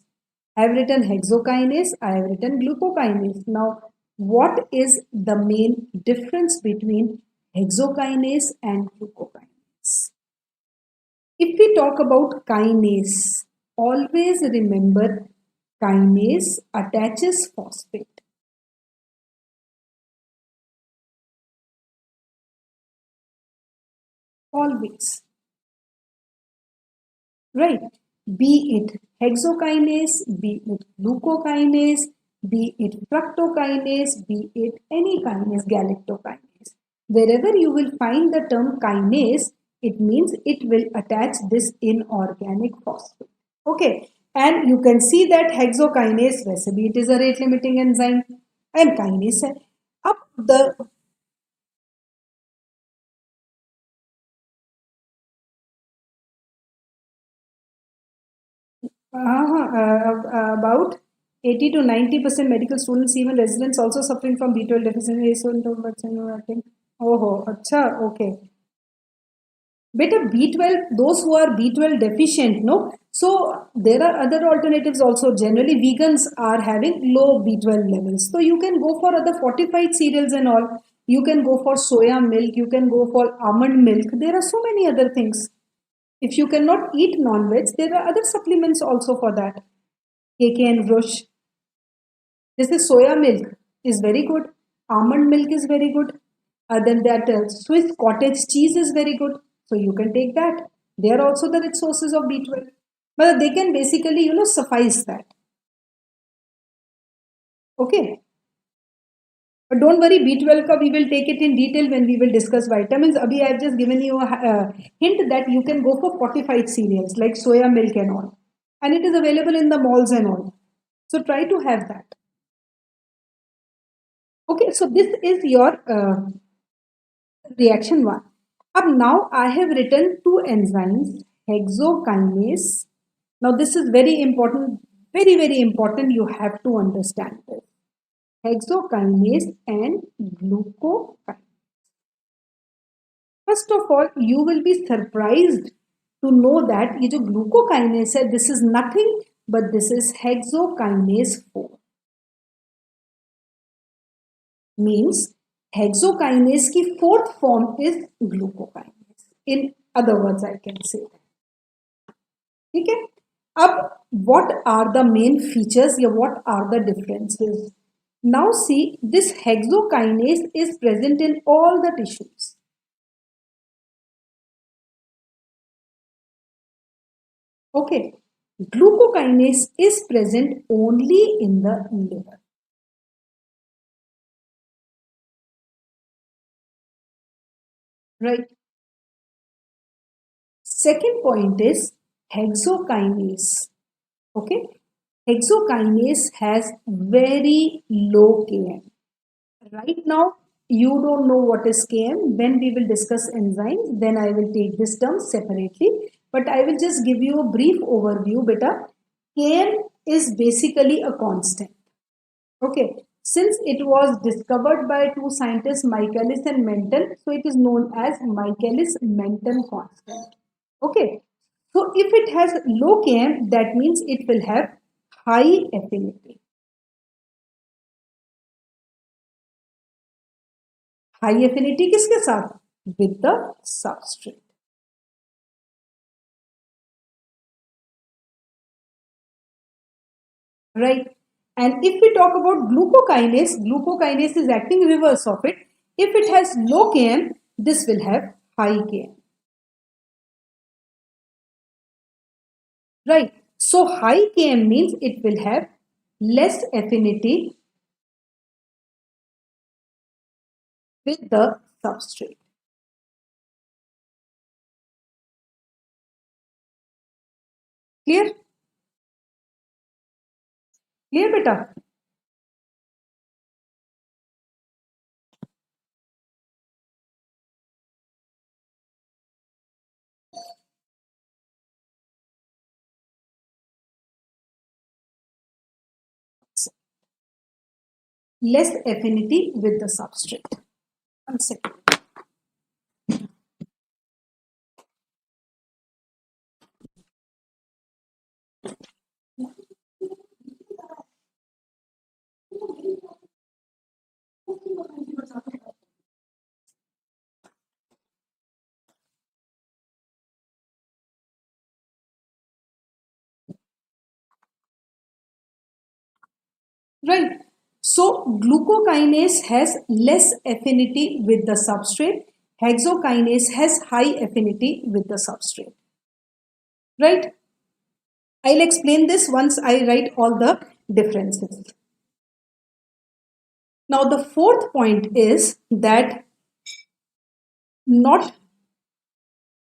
I have written hexokinase, I have written glucokinase. Now, what is the main difference between hexokinase and glucokinase? If we talk about kinase, always remember kinase attaches phosphate. Always. Right? Be it hexokinase, be it glucokinase, be it fructokinase, be it any kinase, galactokinase. Wherever you will find the term kinase, it means it will attach this inorganic phosphate. Okay, and you can see that hexokinase recipe, it is a rate limiting enzyme, and kinase है. अब the about 80 to 90% medical students, even residents, also suffering from B12 deficiency. So, I think, oh, acha, okay. Better B12, those who are B12 deficient, no? So, there are other alternatives also. Generally, vegans are having low B12 levels. So, you can go for other fortified cereals and all. You can go for soya milk. You can go for almond milk. There are so many other things. If you cannot eat non-veg, there are other supplements also for that. KK and Rush. This is soya milk is very good. Almond milk is very good. Then that Swiss cottage cheese is very good. So you can take that. They are also the rich sources of B12. But they can basically, suffice that. Okay. But don't worry, B12 ka we will take it in detail when we will discuss vitamins. Abhi I have just given you a hint that you can go for fortified cereals like soya milk and all. And it is available in the malls and all. So try to have that. Okay, so this is your reaction 1. Up now I have written two enzymes, hexokinase. Now this is very important, very, very important. You have to understand this. Hexokinase and glucokinase. First of all, you will be surprised to know that ये जो glucokinase है, this is nothing but this is hexokinase 4. Means hexokinase की fourth form is glucokinase. In other words, I can say that. ठीक है? अब what are the main features या what are the differences? Now see, this hexokinase is present in all the tissues. Okay, glucokinase is present only in the liver. Right. Second point is hexokinase. Okay, hexokinase has very low Km. Right now, you don't know what is Km. When we will discuss enzymes, then I will take this term separately. But I will just give you a brief overview, beta. Km is basically a constant. Okay, since it was discovered by two scientists, Michaelis and Menten, so it is known as Michaelis-Menten constant. Okay, so if it has low Km, that means it will have high affinity. High affinity किसके साथ? With the substrate. Right. And if we talk about glucokinase, glucokinase is acting reverse of it. If it has low Km, this will have high Km. Right. So high Km means it will have less affinity with the substrate. Clear? Clear, beta? Less affinity with the substrate. One second. Right. So glucokinase has less affinity with the substrate. Hexokinase has high affinity with the substrate. Right. I'll explain this once I write all the differences. Now the fourth point is that not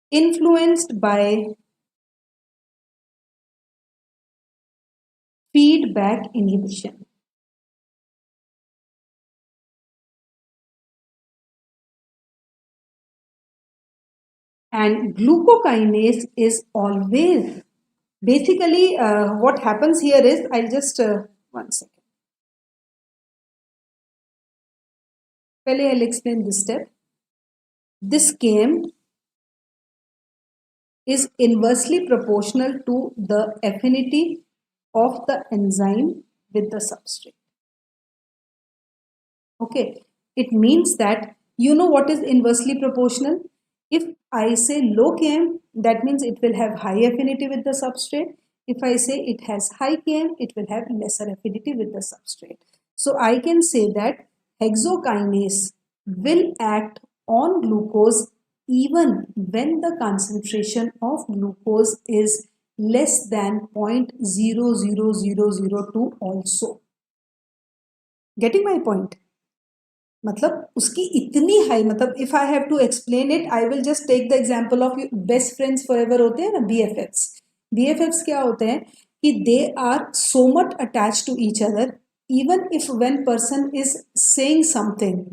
influenced by feedback inhibition. And glucokinase is always, basically what happens here is, I'll just, one second. I'll explain this step. This Km is inversely proportional to the affinity of the enzyme with the substrate. Okay, it means that you know what is inversely proportional. If I say low Km, that means it will have high affinity with the substrate. If I say it has high Km, it will have lesser affinity with the substrate. So I can say that hexokinase will act on glucose even when the concentration of glucose is less than 0.00002 also. Getting my point? मतलब उसकी इतनी हाई, मतलब if I have to explain it I will just take the example of best friends forever होते हैं ना, BFFs क्या होते हैं कि they are so much attach to each other, even if when person is saying something,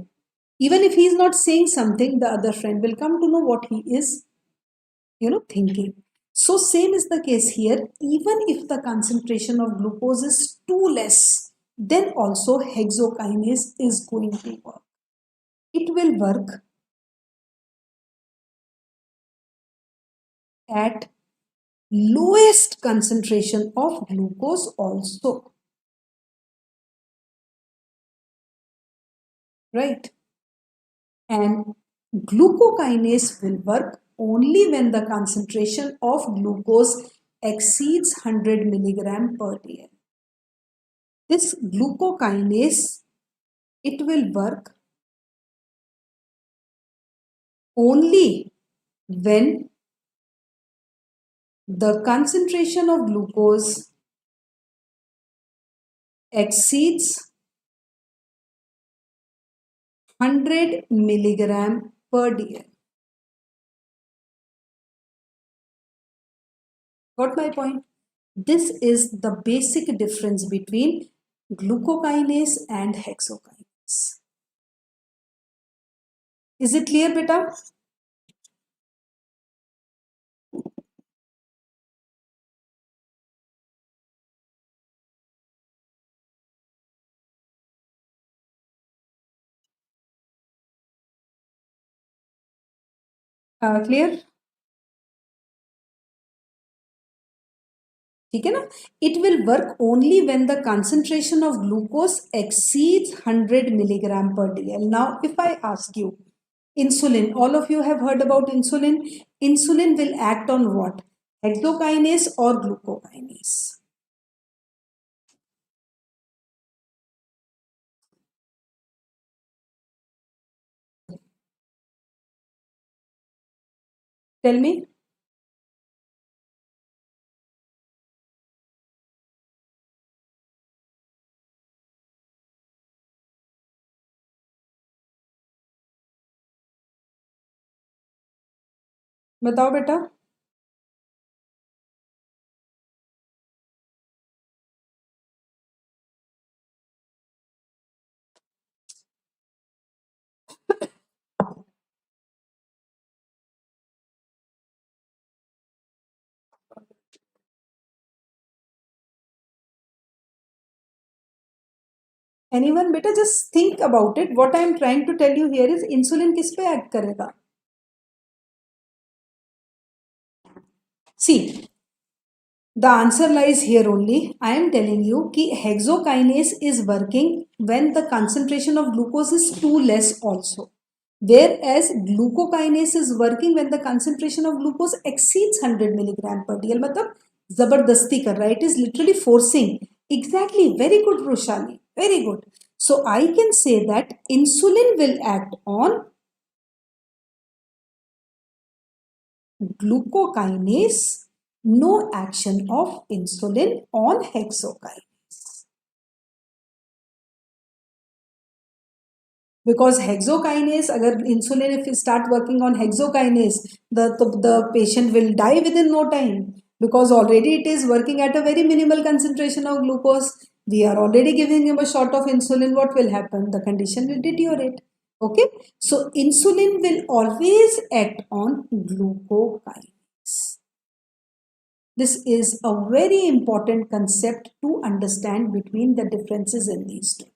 even if he is not saying something, the other friend will come to know what he is thinking. So same is the case here. Even if the concentration of glucose is too less, then also hexokinase is going to work. It will work at lowest concentration of glucose also. Right? And glucokinase will work only when the concentration of glucose exceeds 100 milligram per dl. This glucokinase, it will work only when the concentration of glucose exceeds 100 milligram per dl. Got my point? This is the basic difference between glucokinase and hexokinase. Is it clear, beta? Clear? ठीक है ना? It will work only when the concentration of glucose exceeds 100 milligram per dl. Now, if I ask you, insulin, all of you have heard about insulin. Insulin will act on what? Hexokinase or glucokinase? Tell me. बताओ बेटा. Anyone बेटा, just think about it. What I am trying to tell you here is insulin किस पे act करेगा? See, the answer lies here only. I am telling you कि hexokinase is working when the concentration of glucose is too less also. Whereas glucokinase is working when the concentration of glucose exceeds 100 milligram per dl. मतलब जबरदस्ती कर रहा है. It is literally forcing. Exactly. Very good, Roshali. Very good. So I can say that insulin will act on glucokinase, no action of insulin on hexokinase. Because hexokinase, agar insulin if you start working on hexokinase, the patient will die within no time, because already it is working at a very minimal concentration of glucose. We are already giving him a shot of insulin. What will happen? The condition will deteriorate. Okay, so insulin will always act on glucokinase. This is a very important concept to understand between the differences in these two.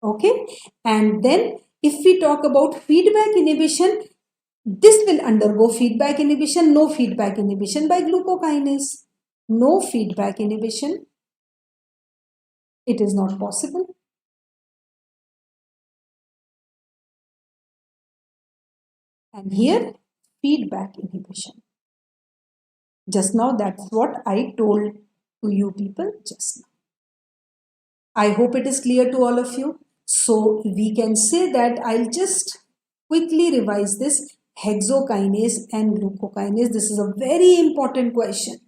Okay, and then if we talk about feedback inhibition, this will undergo feedback inhibition, no feedback inhibition by glucokinase. No feedback inhibition, it is not possible. And here feedback inhibition. Just now, that's what I told to you people just now. I hope it is clear to all of you. So we can say that I'll just quickly revise this hexokinase and glucokinase. This is a very important question,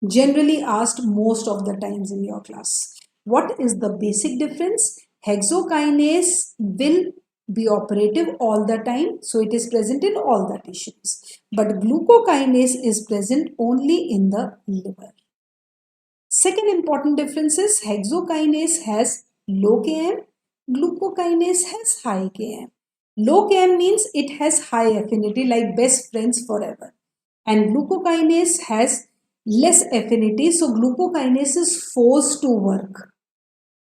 generally asked most of the times in your class. What is the basic difference? Hexokinase will be operative all the time, so it is present in all the tissues. But glucokinase is present only in the liver. Second important difference is hexokinase has low Km, glucokinase has high Km. Low Km means it has high affinity, like best friends forever. And glucokinase has less affinity, so glucokinase is forced to work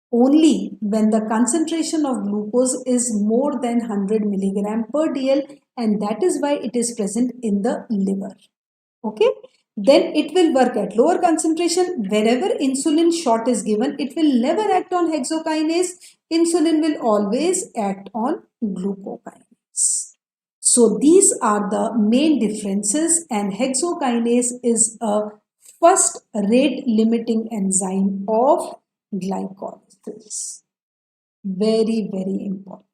only when the concentration of glucose is more than 100 milligram per dl, and that is why it is present in the liver. Okay, then it will work at lower concentration. Wherever insulin shot is given, it will never act on hexokinase. Insulin will always act on glucokinase. So these are the main differences, and hexokinase is a first rate limiting enzyme of glycolysis. Very, very important.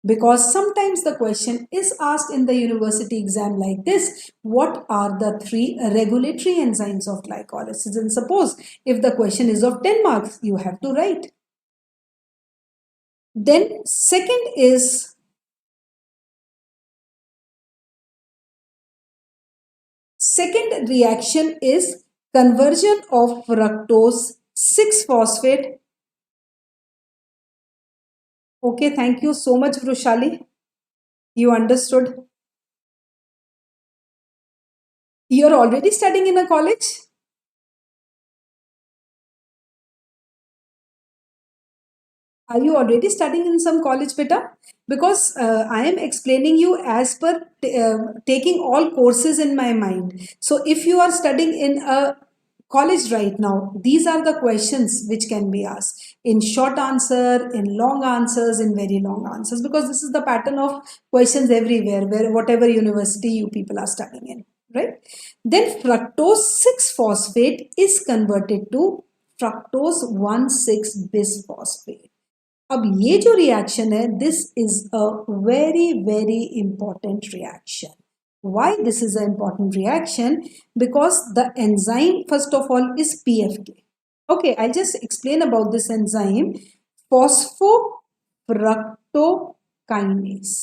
Because sometimes the question is asked in the university exam like this: what are the 3 regulatory enzymes of glycolysis? And suppose if the question is of 10 marks, you have to write. Then second reaction is conversion of fructose 6-phosphate. Okay, thank you so much, Vrushali. You understood. You're already studying in a college? Are you already studying in some college, beta? Because I am explaining you as per taking all courses in my mind. So if you are studying in a college right now, these are the questions which can be asked in short answer, in long answers, in very long answers, because this is the pattern of questions everywhere, where whatever university you people are studying in, right? Then fructose 6-phosphate is converted to fructose 1,6 bisphosphate. अब ये जो reaction है, this is a very very important reaction. Why this is an important reaction? Because the enzyme first of all is PFK. Okay, I'll just explain about this enzyme. Phosphofructokinase.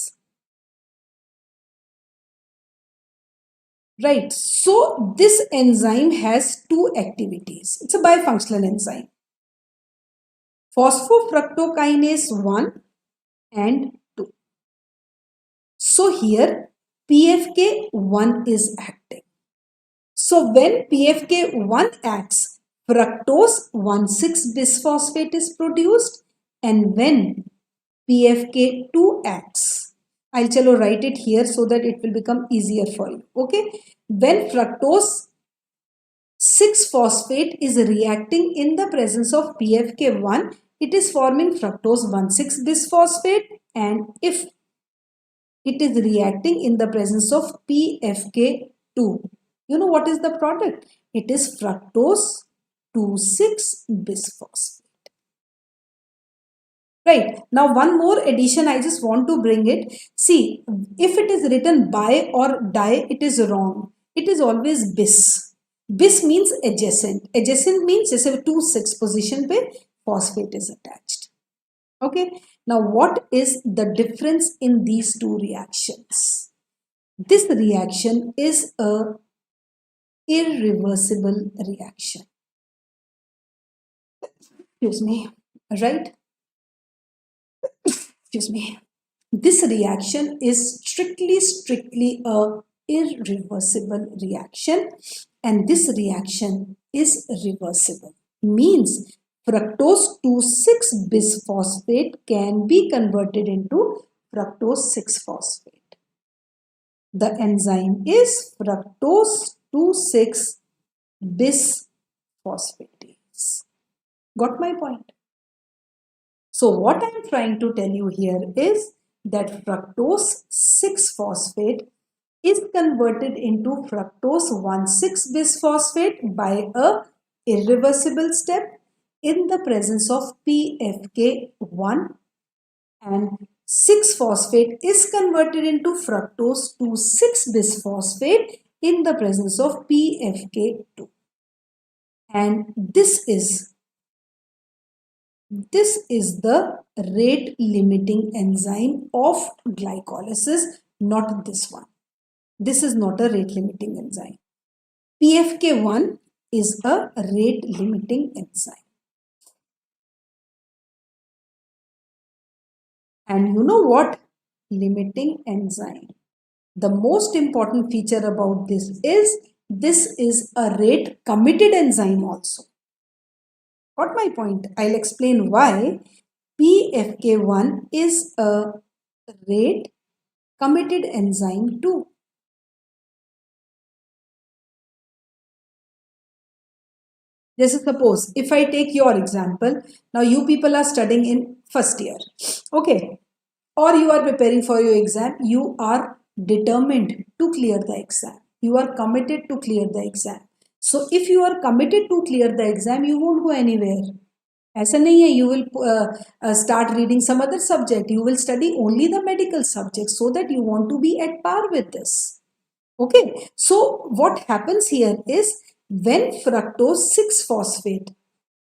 Right, so this enzyme has two activities. It's a bifunctional enzyme. Phosphofructokinase 1 and 2. So here PFK1 is acting. So when PFK1 acts, fructose 1,6-bisphosphate is produced, and when PFK2 acts, I'll write it here so that it will become easier for you. Okay, when fructose 6-phosphate is reacting in the presence of PFK1, it is forming fructose 1,6-bisphosphate, and if it is reacting in the presence of PFK2, you know what is the product? It is fructose 2,6-bisphosphate. Right. Now one more addition I just want to bring it. See, if it is written bi or di, it is wrong. It is always bis. Bis means adjacent. Adjacent means जैसे 2,6 position पे phosphate is attached. Okay. Now what is the difference in these two reactions? This reaction is a irreversible reaction. Excuse me. Right? Excuse me. This reaction is strictly a irreversible reaction, and this reaction is reversible. Means fructose 2,6-bisphosphate can be converted into fructose 6-phosphate. The enzyme is fructose 2,6-bisphosphatase. Got my point? So what I am trying to tell you here is that fructose 6-phosphate is converted into fructose 1,6-bisphosphate by a irreversible step in the presence of PFK1, and 6-phosphate is converted into fructose 2,6-bisphosphate in the presence of PFK2, and this is the rate limiting enzyme of glycolysis, not this one. This is not a rate limiting enzyme. PFK1 is a rate limiting enzyme. And you know what? Limiting enzyme. The most important feature about this is a rate committed enzyme also. Got my point? I'll explain why. PFK1 is a rate committed enzyme too. Just suppose if I take your example, now you people are studying in first year, okay, or you are preparing for your exam, you are determined to clear the exam, you are committed to clear the exam. So if you are committed to clear the exam, you won't go anywhere. ऐसा नहीं है, you will start reading some other subject, you will study only the medical subject so that you want to be at par with this. Okay, so what happens here is when fructose 6-phosphate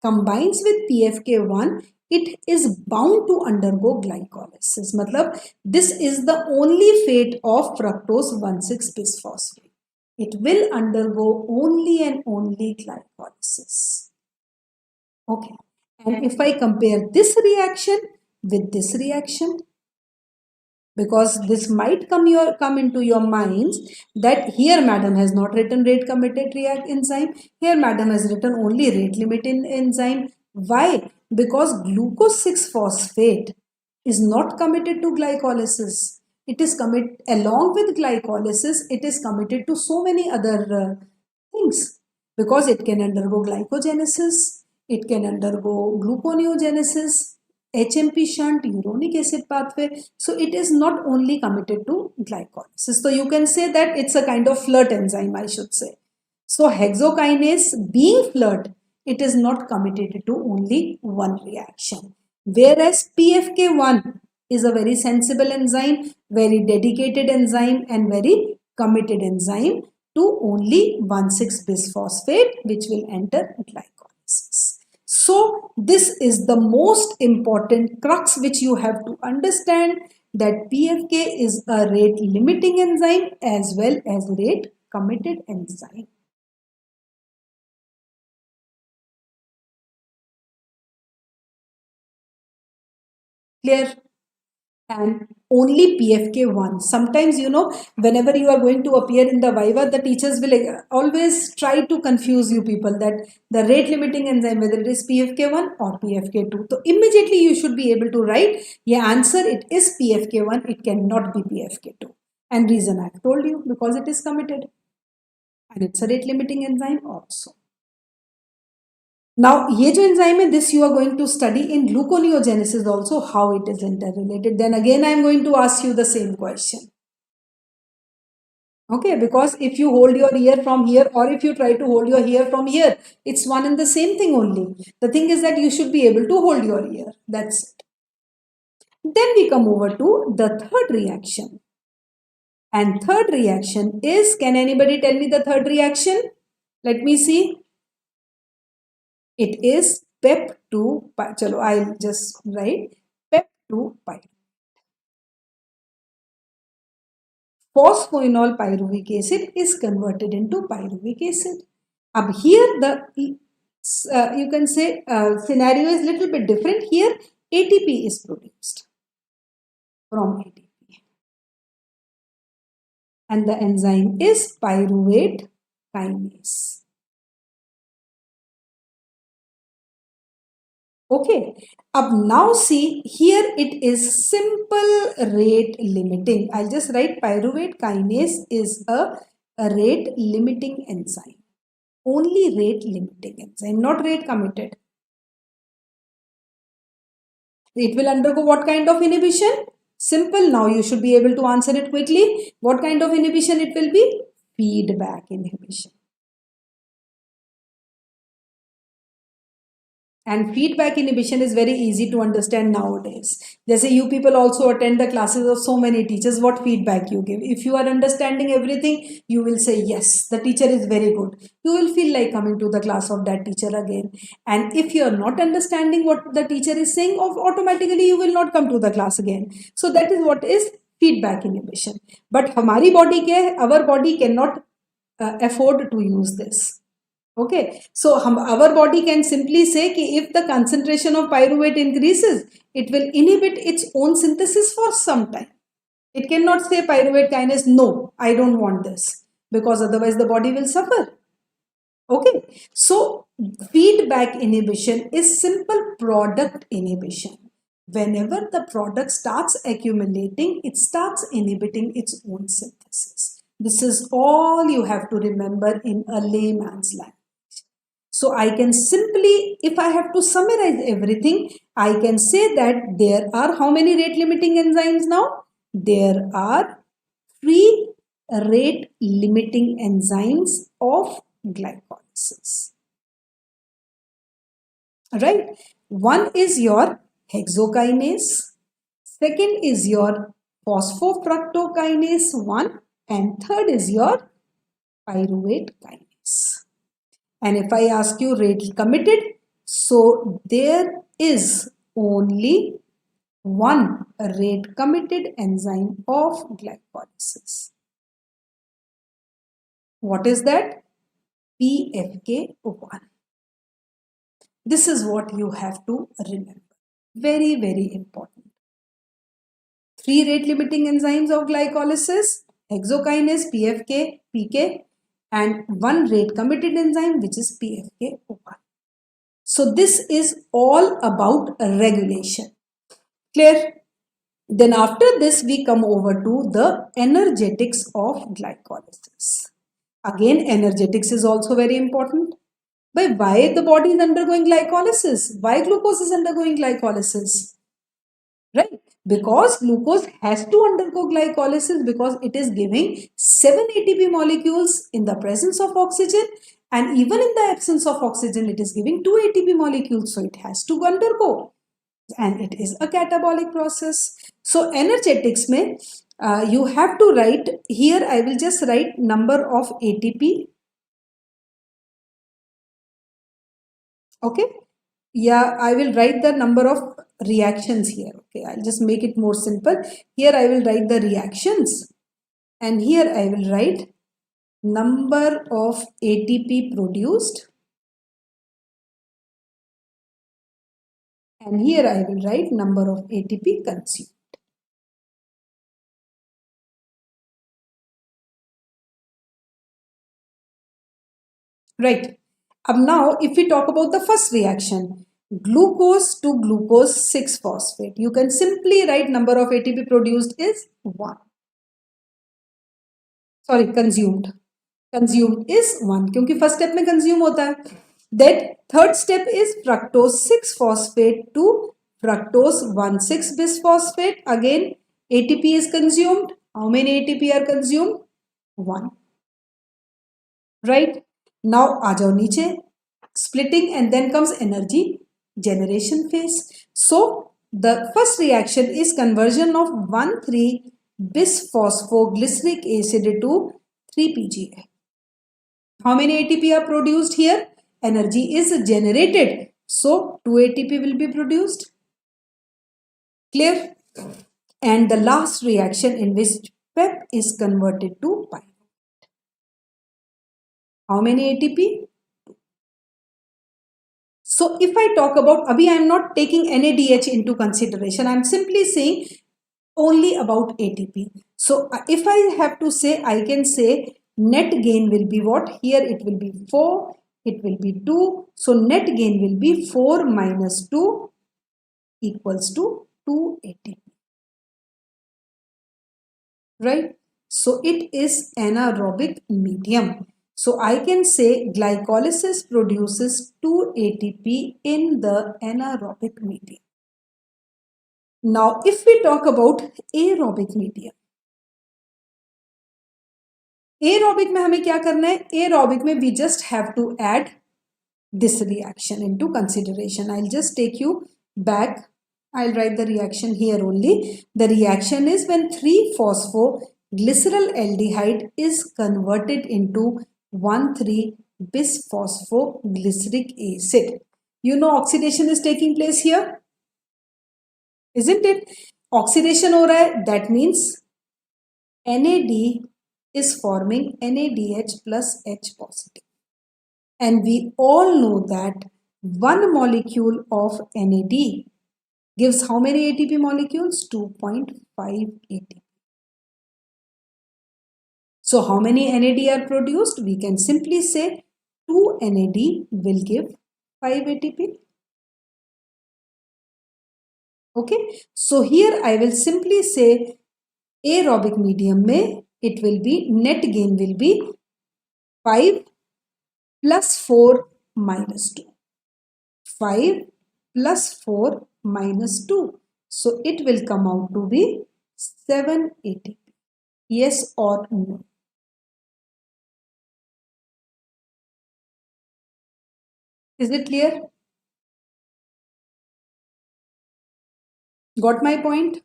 combines with PFK1, it is bound to undergo glycolysis. मतलब this is the only fate of fructose 1,6-bisphosphate. It will undergo only and only glycolysis. Okay, and if I compare this reaction with this reaction, because this might come into your minds that here madam has not written rate committed enzyme, here madam has written only rate limiting enzyme. Why? Because glucose 6-phosphate is not committed to glycolysis. It is along with glycolysis, it is committed to so many other things, because it can undergo glycogenesis, it can undergo gluconeogenesis, HMP shunt, uronic acid pathway. So it is not only committed to glycolysis. So you can say that it's a kind of flirt enzyme, I should say. So hexokinase being flirt, it is not committed to only one reaction. Whereas PFK1 is a very sensible enzyme, very dedicated enzyme and very committed enzyme to only 1,6-bisphosphate which will enter glycolysis. So this is the most important crux which you have to understand, that PFK is a rate limiting enzyme as well as rate committed enzyme. Clear? And only PFK1. Sometimes, whenever you are going to appear in the Viva, the teachers will always try to confuse you people that the rate limiting enzyme, whether it is PFK1 or PFK2. So immediately you should be able to write, yeah, answer, it is PFK1, it cannot be PFK2. And reason I've told you, because it is committed. And it's a rate limiting enzyme also. Now, ये जो enzyme है, this you are going to study in gluconeogenesis also, how it is interrelated. Then again, I am going to ask you the same question. Okay, because if you hold your ear from here or if you try to hold your ear from here, it's one and the same thing only. The thing is that you should be able to hold your ear. That's it. Then we come over to the third reaction. And third reaction is, can anybody tell me the third reaction? Let me see. It is pep to chalo, I'll just write pep to pyruvate. Phosphoenol pyruvic acid is converted into pyruvic acid. Up here, the you can say scenario is little bit different. Here, ATP is produced from ATP, and the enzyme is pyruvate kinase. Okay, now see, here it is simple rate limiting. I'll just write pyruvate kinase is a rate limiting enzyme. Only rate limiting enzyme, not rate committed. It will undergo what kind of inhibition? Simple. Now you should be able to answer it quickly. What kind of inhibition it will be? Feedback inhibition. And feedback inhibition is very easy to understand nowadays. Just say you people also attend the classes of so many teachers. What feedback you give? If you are understanding everything, you will say, yes, the teacher is very good. You will feel like coming to the class of that teacher again. And if you are not understanding what the teacher is saying, automatically you will not come to the class again. So that is what is feedback inhibition. But our body cannot afford to use this. Okay, so our body can simply say कि if the concentration of pyruvate increases, it will inhibit its own synthesis for some time. It cannot say pyruvate kinase, no, I don't want this, because otherwise the body will suffer. Okay, so feedback inhibition is simple product inhibition. Whenever the product starts accumulating, it starts inhibiting its own synthesis. This is all you have to remember in a layman's language. So I can simply, if I have to summarize everything, I can say that there are how many rate limiting enzymes now? There are 3 rate limiting enzymes of glycolysis. Right? One is your hexokinase, second is your phosphofructokinase 1, and third is your pyruvate kinase. And if I ask you rate committed, so there is only one rate committed enzyme of glycolysis. What is that? PFK1. This is what you have to remember. Very, very important. 3 rate limiting enzymes of glycolysis, hexokinase, PFK, PK, and 1 rate committed enzyme which is PFK1. So this is all about regulation. Clear? Then after this we come over to the energetics of glycolysis. Again, energetics is also very important. But why the body is undergoing glycolysis? Why glucose is undergoing glycolysis? Right? Because glucose has to undergo glycolysis because it is giving 7 ATP molecules in the presence of oxygen, and even in the absence of oxygen it is giving 2 ATP molecules, so it has to undergo. and it is a catabolic process. So energetics mein you have to write here. I will just write number of ATP. Okay. Yeah, I will write the number of reactions here. Okay, I'll just make it more simple. Here I will write the reactions, and here I will write number of ATP produced, and here I will write number of ATP consumed. Right. Now, if we talk about the first reaction, glucose to glucose 6-phosphate, you can simply write number of ATP produced is 1. Sorry, consumed. Consumed is 1 क्योंकि first step में consume होता है. Then third step is fructose 6-phosphate to fructose 1,6-bisphosphate. Again, ATP is consumed. How many ATP are consumed? 1. Right? Now आ जाओ नीचे. Splitting and then comes energy generation phase. So the first reaction is conversion of 1,3-bisphosphoglyceric acid to 3-PGA. How many ATP are produced here? Energy is generated. So 2 ATP will be produced. Clear? And the last reaction in which PEP is converted to pyruvate. How many ATP? So if I talk about, abhi I am not taking NADH into consideration. I am simply saying only about ATP. So if I have to say, I can say net gain will be what? Here it will be 4, it will be 2. So net gain will be 4 minus 2 equals to 2 ATP. Right? So it is anaerobic medium. So I can say glycolysis produces 2 ATP in the anaerobic medium. Now if we talk about aerobic medium, aerobic में हमें क्या करना है? Aerobic में we just have to add this reaction into consideration. I'll just take you back. I'll write the reaction here only. The reaction is when 3-phosphoglyceraldehyde is converted into 1,3-bisphosphoglyceric acid. You know oxidation is taking place here, isn't it? Oxidation हो रहा है. That means NAD is forming NADH plus H positive. And we all know that one molecule of NAD gives how many ATP molecules? 2.5 ATP. So how many NAD are produced? We can simply say 2 NAD will give 5 ATP. Okay. So here I will simply say aerobic medium में it will be net gain will be 5 plus 4 minus 2. 5 plus 4 minus 2. So it will come out to be 7 ATP. Yes or no? Is it clear? Got my point?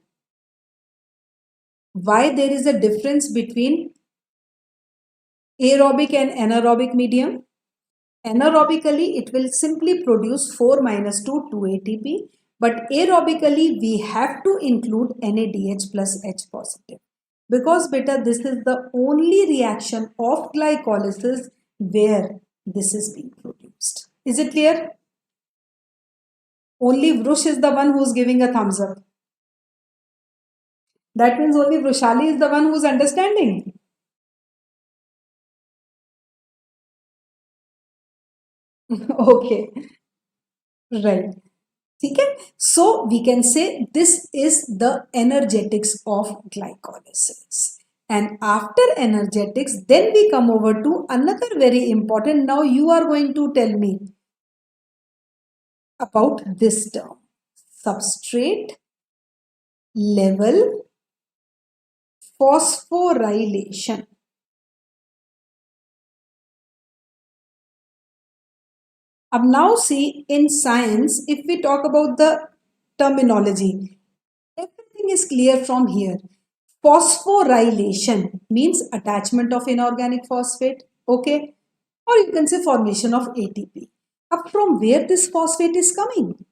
Why there is a difference between aerobic and anaerobic medium? Anaerobically, it will simply produce 4 minus 2, 2 ATP. But aerobically, we have to include NADH plus H positive. Because beta, this is the only reaction of glycolysis where this is being produced. Is it clear? Only Vrush is the one who is giving a thumbs up. That means only Vrushali is the one who is understanding. Okay, right. Okay, so we can say this is the energetics of glycolysis. And after energetics, then we come over to another very important. Now you are going to tell me about this term, substrate level phosphorylation. Now see, in science, if we talk about the terminology. Everything is clear from here. Phosphorylation means attachment of inorganic phosphate, okay? Or you can say formation of ATP. Up from where this phosphate is coming?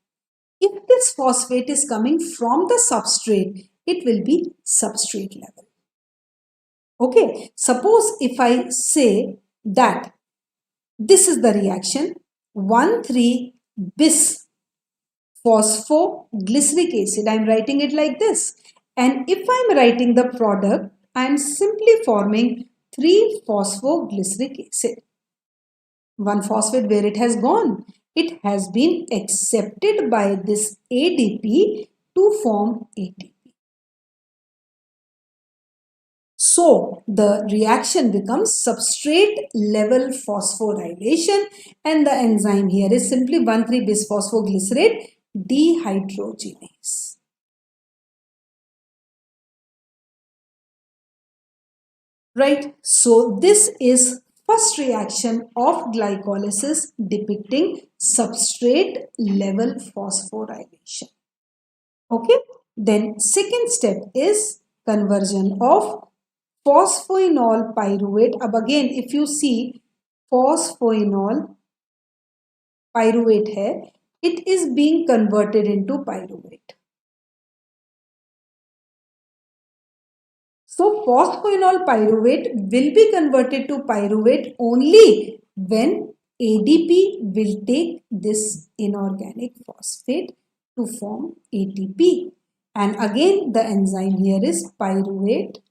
If this phosphate is coming from the substrate, it will be substrate level. Okay, suppose if I say that this is the reaction 1,3-bis phosphoglyceric acid. I am writing it like this. And if I am writing the product, I am simply forming 3-phosphoglyceric acid. One phosphate, where it has gone? It has been accepted by this ADP to form ATP. So the reaction becomes substrate level phosphorylation, and the enzyme here is simply 1,3-bisphosphoglycerate dehydrogenase. Right? So this is first reaction of glycolysis depicting substrate level phosphorylation. Okay? Then second step is conversion of phosphoenol pyruvate. Ab again, if you see phosphoenol pyruvate hai, it is being converted into pyruvate. So phosphoenol pyruvate will be converted to pyruvate only when ADP will take this inorganic phosphate to form ATP. And again, the enzyme here is pyruvate.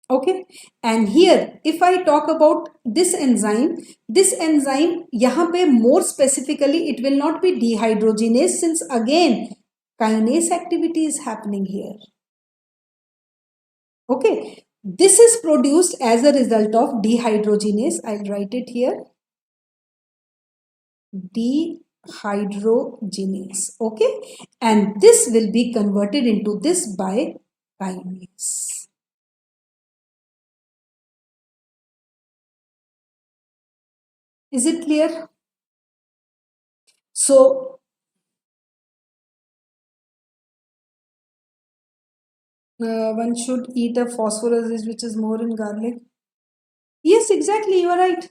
Okay, and here if I talk about this enzyme यहाँ पे more specifically it will not be dehydrogenase, since again kinase activity is happening here. Okay, this is produced as a result of dehydrogenase. I'll write it here, dehydrogenase. Okay, and this will be converted into this by kinase. Is it clear? So one should eat a phosphorus which is more in garlic. Yes, exactly, you are right.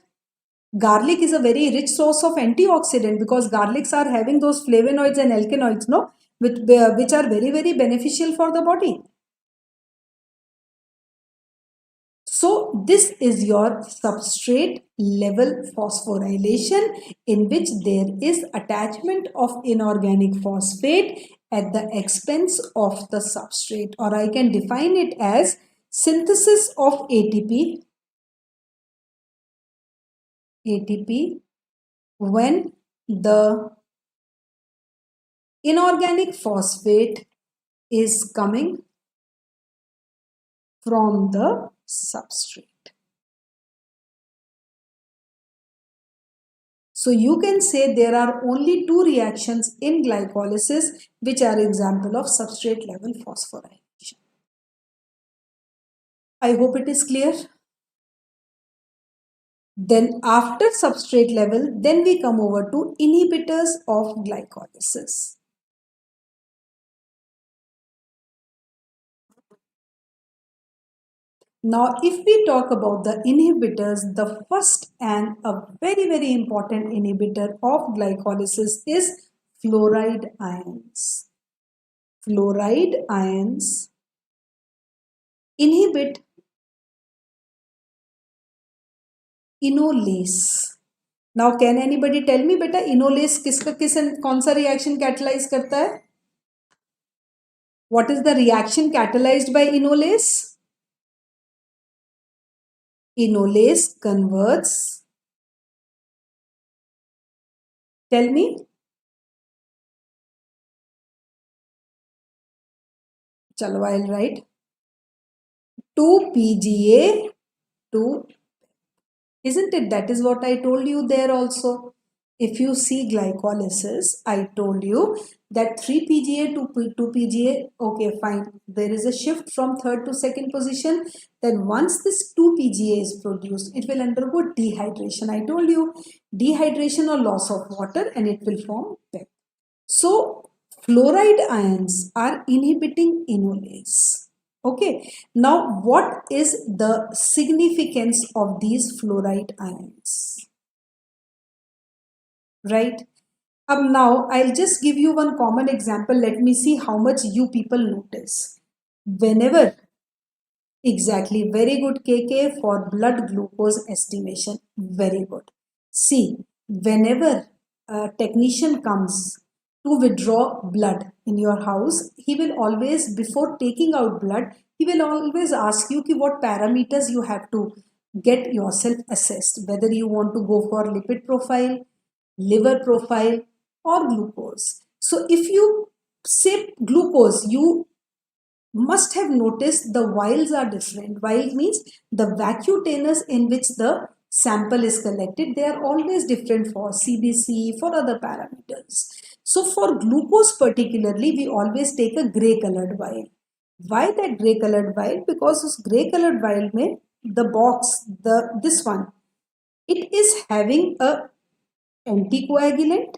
Garlic is a very rich source of antioxidant because garlics are having those flavonoids and alkaloids, no, which are very, very beneficial for the body. So this is your substrate level phosphorylation, in which there is attachment of inorganic phosphate at the expense of the substrate, or I can define it as synthesis of ATP when the inorganic phosphate is coming from the substrate. So you can say there are only two reactions in glycolysis which are example of substrate level phosphorylation. I hope it is clear. Then after substrate level, then we come over to inhibitors of glycolysis. Now, if we talk about the inhibitors, the first and a very, very important inhibitor of glycolysis is fluoride ions. Fluoride ions inhibit enolase. Now, can anybody tell me, beta, enolase कौन सा reaction catalyze करता है? What is the reaction catalyzed by enolase? Enolase converts, tell me, chalo, I'll write 2 PGA to, isn't it? That is what I told you there also. if you see glycolysis, I told you that 3 PGA to 2 PGA, okay, fine. There is a shift from third to second position. Then once this 2 PGA is produced, it will undergo dehydration. I told you dehydration or loss of water, and it will form PEG. So fluoride ions are inhibiting enolase. Okay, now what is the significance of these fluoride ions? Right? Now I'll just give you one common example. Let me see how much you people notice. Whenever, exactly, very good KK for blood glucose estimation. Very good. See, whenever a technician comes to withdraw blood in your house, he will always, before taking out blood, he will always ask you ki what parameters you have to get yourself assessed, whether you want to go for lipid profile, liver profile, or glucose. So if you say glucose, you must have noticed the vials are different. Vial means the vacuolators in which the sample is collected. They are always different for CBC, for other parameters. So for glucose particularly, we always take a grey colored vial. Why that grey colored vial? Because this grey colored vial mein, the box, this one, it is having a anticoagulant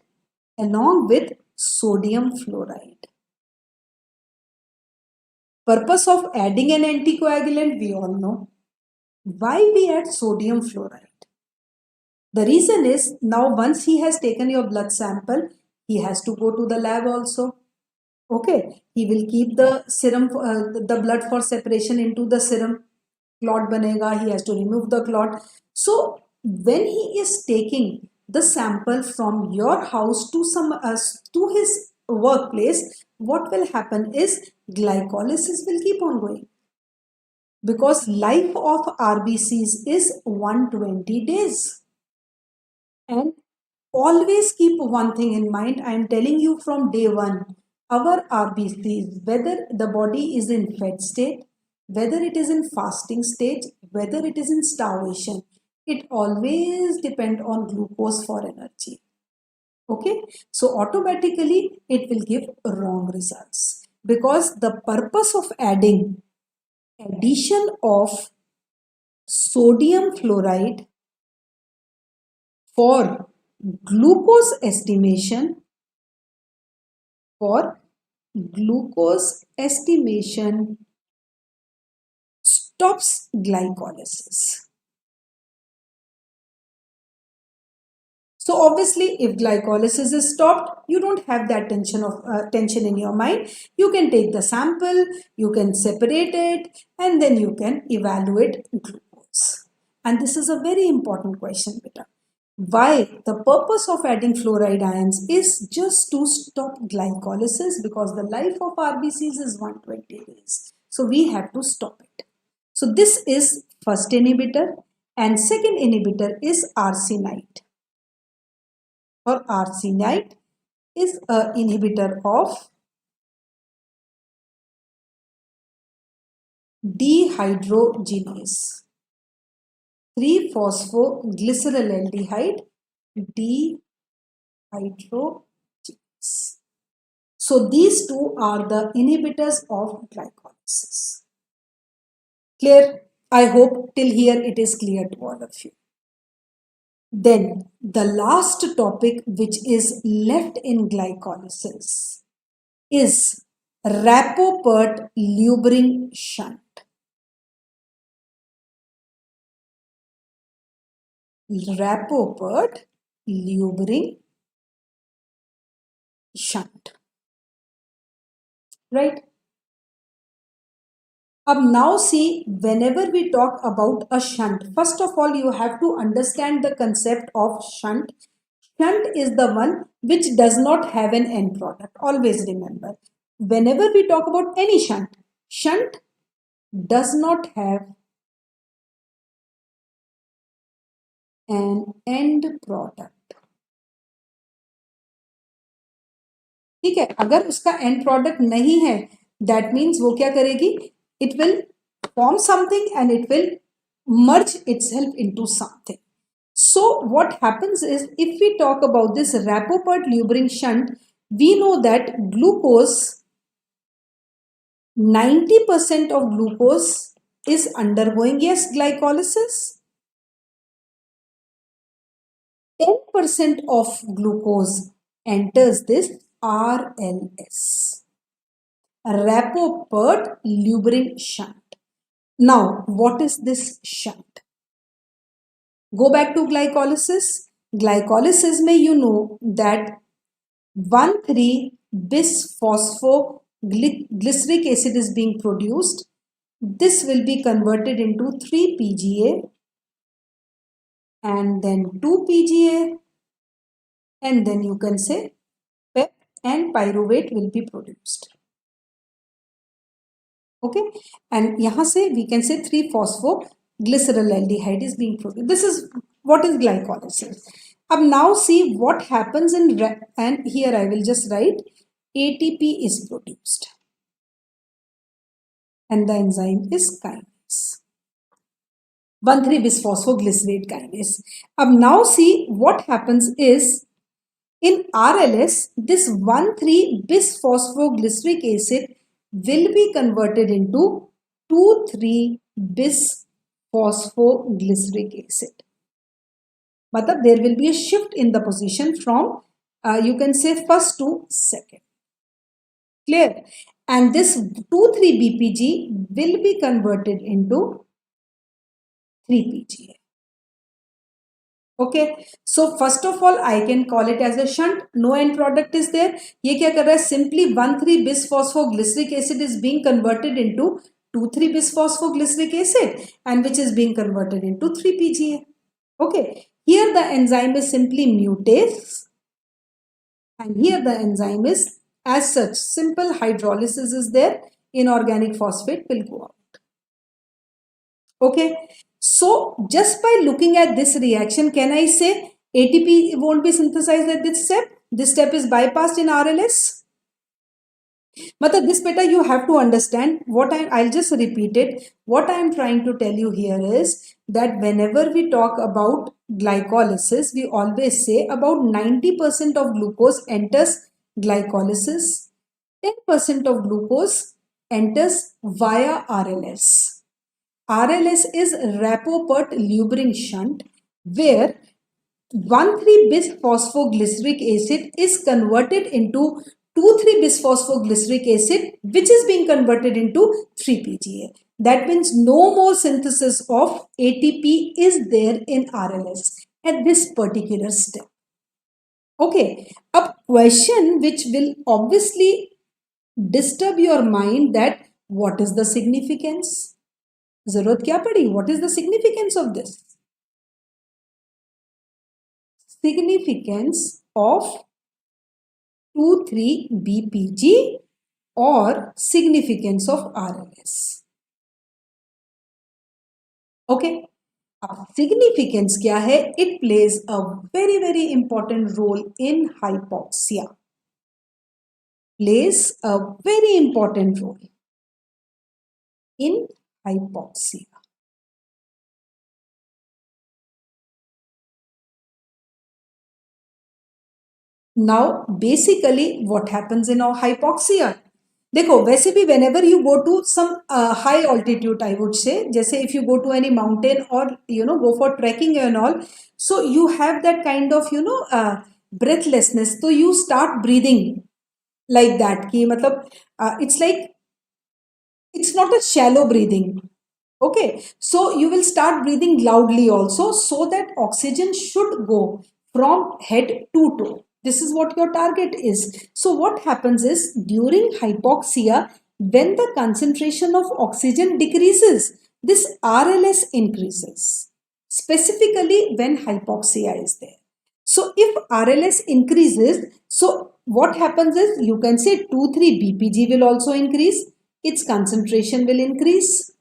along with sodium fluoride. Purpose of adding an anticoagulant, we all know. Why we add sodium fluoride? The reason is, now once he has taken your blood sample, he has to go to the lab also. Okay, he will keep the serum, the blood for separation into the serum. Clot banega, he has to remove the clot. So when he is taking the sample from your house to to his workplace, what will happen is glycolysis will keep on going, because life of RBCs is 120 days. And always keep one thing in mind. I am telling you from day one, our RBCs, whether the body is in fed state, whether it is in fasting state, whether it is in starvation, it always depends on glucose for energy. Okay, so automatically it will give wrong results, because the purpose of adding addition of sodium fluoride for glucose estimation, for glucose estimation stops glycolysis. So obviously, if glycolysis is stopped, you don't have that tension in your mind. You can take the sample, you can separate it, and then you can evaluate glucose. And this is a very important question, beta. Why? The purpose of adding fluoride ions is just to stop glycolysis, because the life of RBCs is 120 days. So we have to stop it. So this is first inhibitor, and second inhibitor is arsenite. Or arsenite is an inhibitor of dehydrogenase, 3-phosphoglyceraldehyde dehydrogenase. So these two are the inhibitors of glycolysis. Clear? I hope till here it is clear to all of you. Then the last topic which is left in glycolysis is Rappaport Lubrin shunt. Rappaport Lubrin shunt. Right? Now see, whenever we talk about a shunt, first of all, you have to understand the concept of shunt. Shunt is the one which does not have an end product. Always remember, whenever we talk about any shunt, shunt does not have an end product. ठीक है, अगर उसका end product नहीं है, that means वो क्या करेगी? It will form something and it will merge itself into something. So what happens is, if we talk about this Rapoport Lubrin shunt, we know that glucose, 90% of glucose is undergoing, yes, glycolysis. 10% of glucose enters this RLS, Rapoport Lubrin shunt. Now, what is this shunt? Go back to glycolysis. Glycolysis may you know that 1,3-bisphosphoglyceric acid is being produced. This will be converted into 3-PGA and then 2-PGA, and then you can say PEP and pyruvate will be produced. Okay, and yahan se we can say 3-phosphoglyceraldehyde is being produced. This is what is glycolysis. Now see what happens in, and here I will just write ATP is produced and the enzyme is kinase, 1,3-bisphosphoglycerate kinase. Now see what happens is, in RLS, this 1,3-bisphosphoglyceric acid will be converted into 2,3-bisphosphoglyceric acid. Matlab there will be a shift in the position from, you can say, first to second. Clear? And this 2,3-BPG will be converted into 3-PGA. Okay, so first of all I can call it as a shunt. No end product is there. ये क्या कर रहा है? Simply 1,3-bisphosphoglyceric acid is being converted into 2,3-bisphosphoglyceric acid, and which is being converted into 3-PGA. Okay, here the enzyme is simply mutase, and here the enzyme is as such simple hydrolysis is there. Inorganic phosphate will go out. Okay, so just by looking at this reaction, can I say ATP won't be synthesized at this step? This step is bypassed in RLS. Matlab this beta you have to understand what I'll just repeat it. What I am trying to tell you here is that whenever we talk about glycolysis, we always say about 90% of glucose enters glycolysis, 10% of glucose enters via RLS. RLS is Rapoport Lubrin shunt, where 1,3-bisphosphoglyceric acid is converted into 2,3-bisphosphoglyceric acid, which is being converted into 3-PGA. That means no more synthesis of ATP is there in RLS at this particular step. Okay, a question which will obviously disturb your mind, that what is the significance? जरूरत क्या पड़ी? What is the significance of this? Significance of 2,3-BPG or significance of RLS. Okay. अब significance क्या है? It plays a very very important role in hypoxia. Plays a very important role in hypoxia. Now basically what happens in our hypoxia? देखो वैसे भी whenever you go to some high altitude, I would say, जैसे if you go to any mountain or go for trekking and all, so you have that kind of breathlessness, so you start breathing like that कि मतलब it's like it's not a shallow breathing. Okay, so you will start breathing loudly also, so that oxygen should go from head to toe. This is what your target is. So what happens is, during hypoxia, when the concentration of oxygen decreases, this RLS increases, specifically when hypoxia is there. So if RLS increases, so what happens is, you can say 2,3-BPG will also increase, its concentration will increase.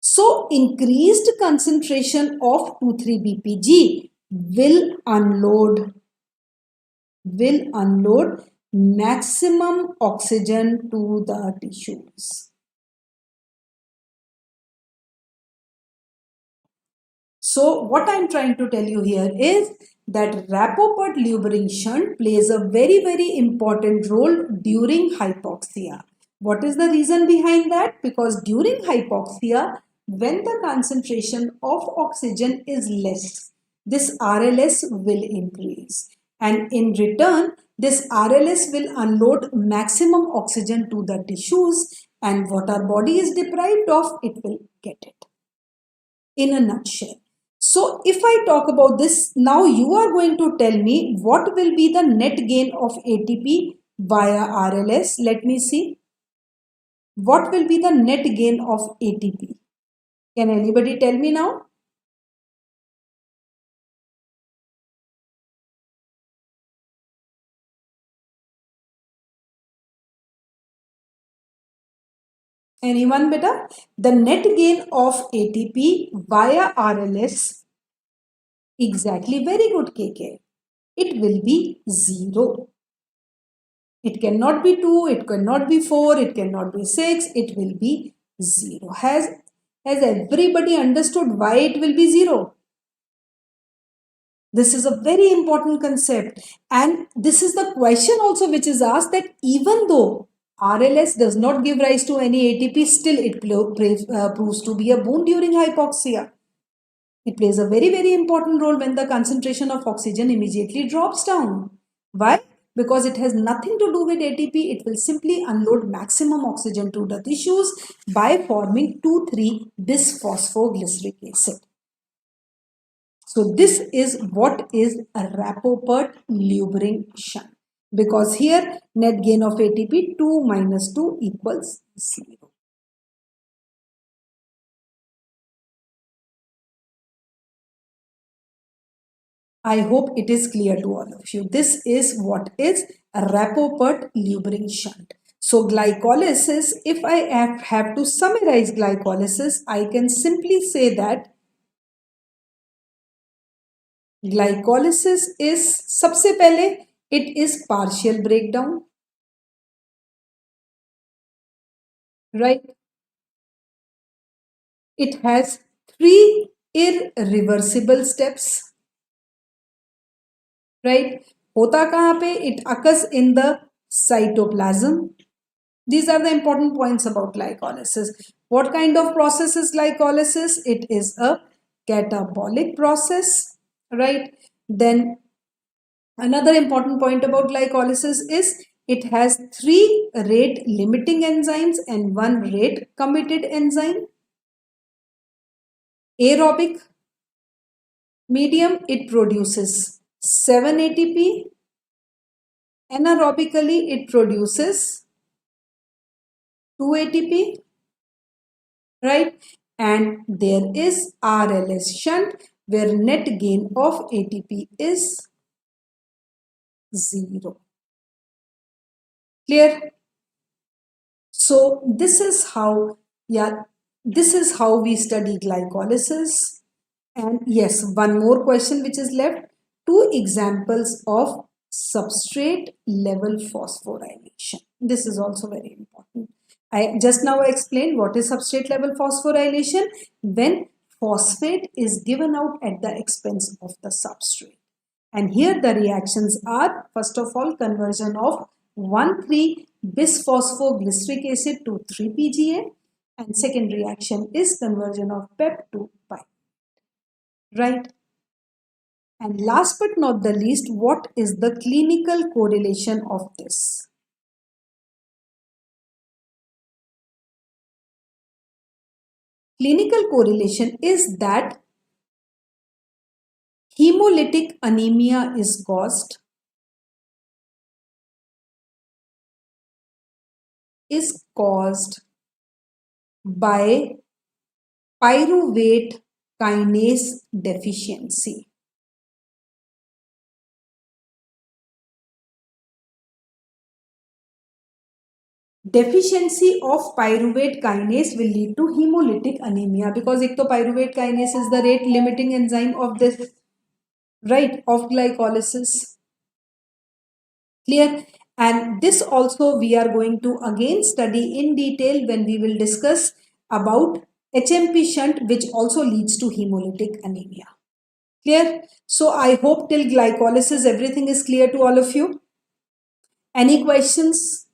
So increased concentration of 2,3-BPG will unload maximum oxygen to the tissues. So what I'm trying to tell you here is that Rapoport lubricant shunt plays a very important role during hypoxia. What is the reason behind that? Because during hypoxia, when the concentration of oxygen is less, this RLS will increase. And in return, this RLS will unload maximum oxygen to the tissues, and what our body is deprived of, it will get it. In a nutshell. So if I talk about this, now you are going to tell me what will be the net gain of ATP via RLS. Let me see. What will be the net gain of ATP? Can anybody tell me now? Anyone beta? The net gain of ATP via RLS. Exactly, very good KK. It will be 0. It cannot be 2, it cannot be 4, it cannot be 6, it will be 0. Has everybody understood why it will be 0? This is a very important concept, and this is the question also which is asked, that even though RLS does not give rise to any ATP, still it proves to be a boon during hypoxia. It plays a very important role when the concentration of oxygen immediately drops down. Why? Because it has nothing to do with ATP. It will simply unload maximum oxygen to the tissues by forming 2,3-bisphosphoglyceric acid. So this is what is a Rapoport lubricant shunt. Because here net gain of ATP 2 minus 2 equals 0. I hope it is clear to all of you. This is what is a Rapoport lubricant shunt. So glycolysis, if I have to summarize glycolysis, I can simply say that glycolysis is, सबसे पहले, it is partial breakdown, right? It has 3 irreversible steps, right? होता कहाँ पे? It occurs in the cytoplasm. These are the important points about glycolysis. What kind of process is glycolysis? It is a catabolic process, right? Then another important point about glycolysis is it has 3 rate limiting enzymes and 1 rate committed enzyme. Aerobic medium, it produces 7 ATP. Anaerobically, it produces 2 ATP, right? And there is RLS shunt where net gain of ATP is 0. Clear? So this is how, this is how we study glycolysis. And yes, one more question which is left. 2 examples of substrate level phosphorylation. This is also very important. I just now explained what is substrate level phosphorylation, when phosphate is given out at the expense of the substrate. And here the reactions are, first of all, conversion of 1,3-bisphosphoglyceric acid to 3-PGA, and second reaction is conversion of PEP to pyruvate. Right? And last but not the least, what is the clinical correlation of this? Clinical correlation is that hemolytic anemia is caused by pyruvate kinase deficiency. Deficiency of pyruvate kinase will lead to hemolytic anemia, because एक तो pyruvate kinase is the rate limiting enzyme of this, right, of glycolysis. Clear? And this also we are going to again study in detail when we will discuss about HMP shunt, which also leads to hemolytic anemia. Clear? So I hope till glycolysis everything is clear to all of you. Any questions?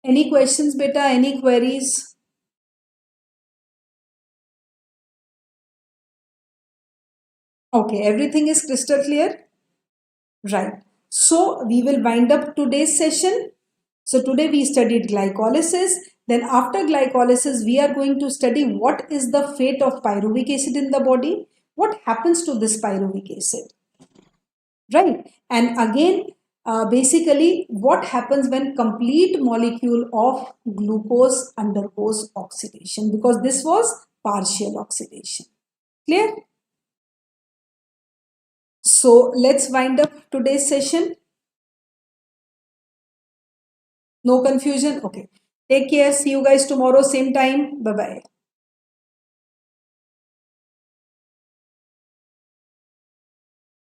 Any questions, beta? Any queries? Okay, everything is crystal clear? Right. So we will wind up today's session. So today we studied glycolysis. Then after glycolysis, we are going to study what is the fate of pyruvic acid in the body. What happens to this pyruvic acid? Right. And again, basically what happens when complete molecule of glucose undergoes oxidation, because this was partial oxidation. Clear? So let's wind up today's session. No confusion? Okay. Take care. See you guys tomorrow, same time. Bye-bye.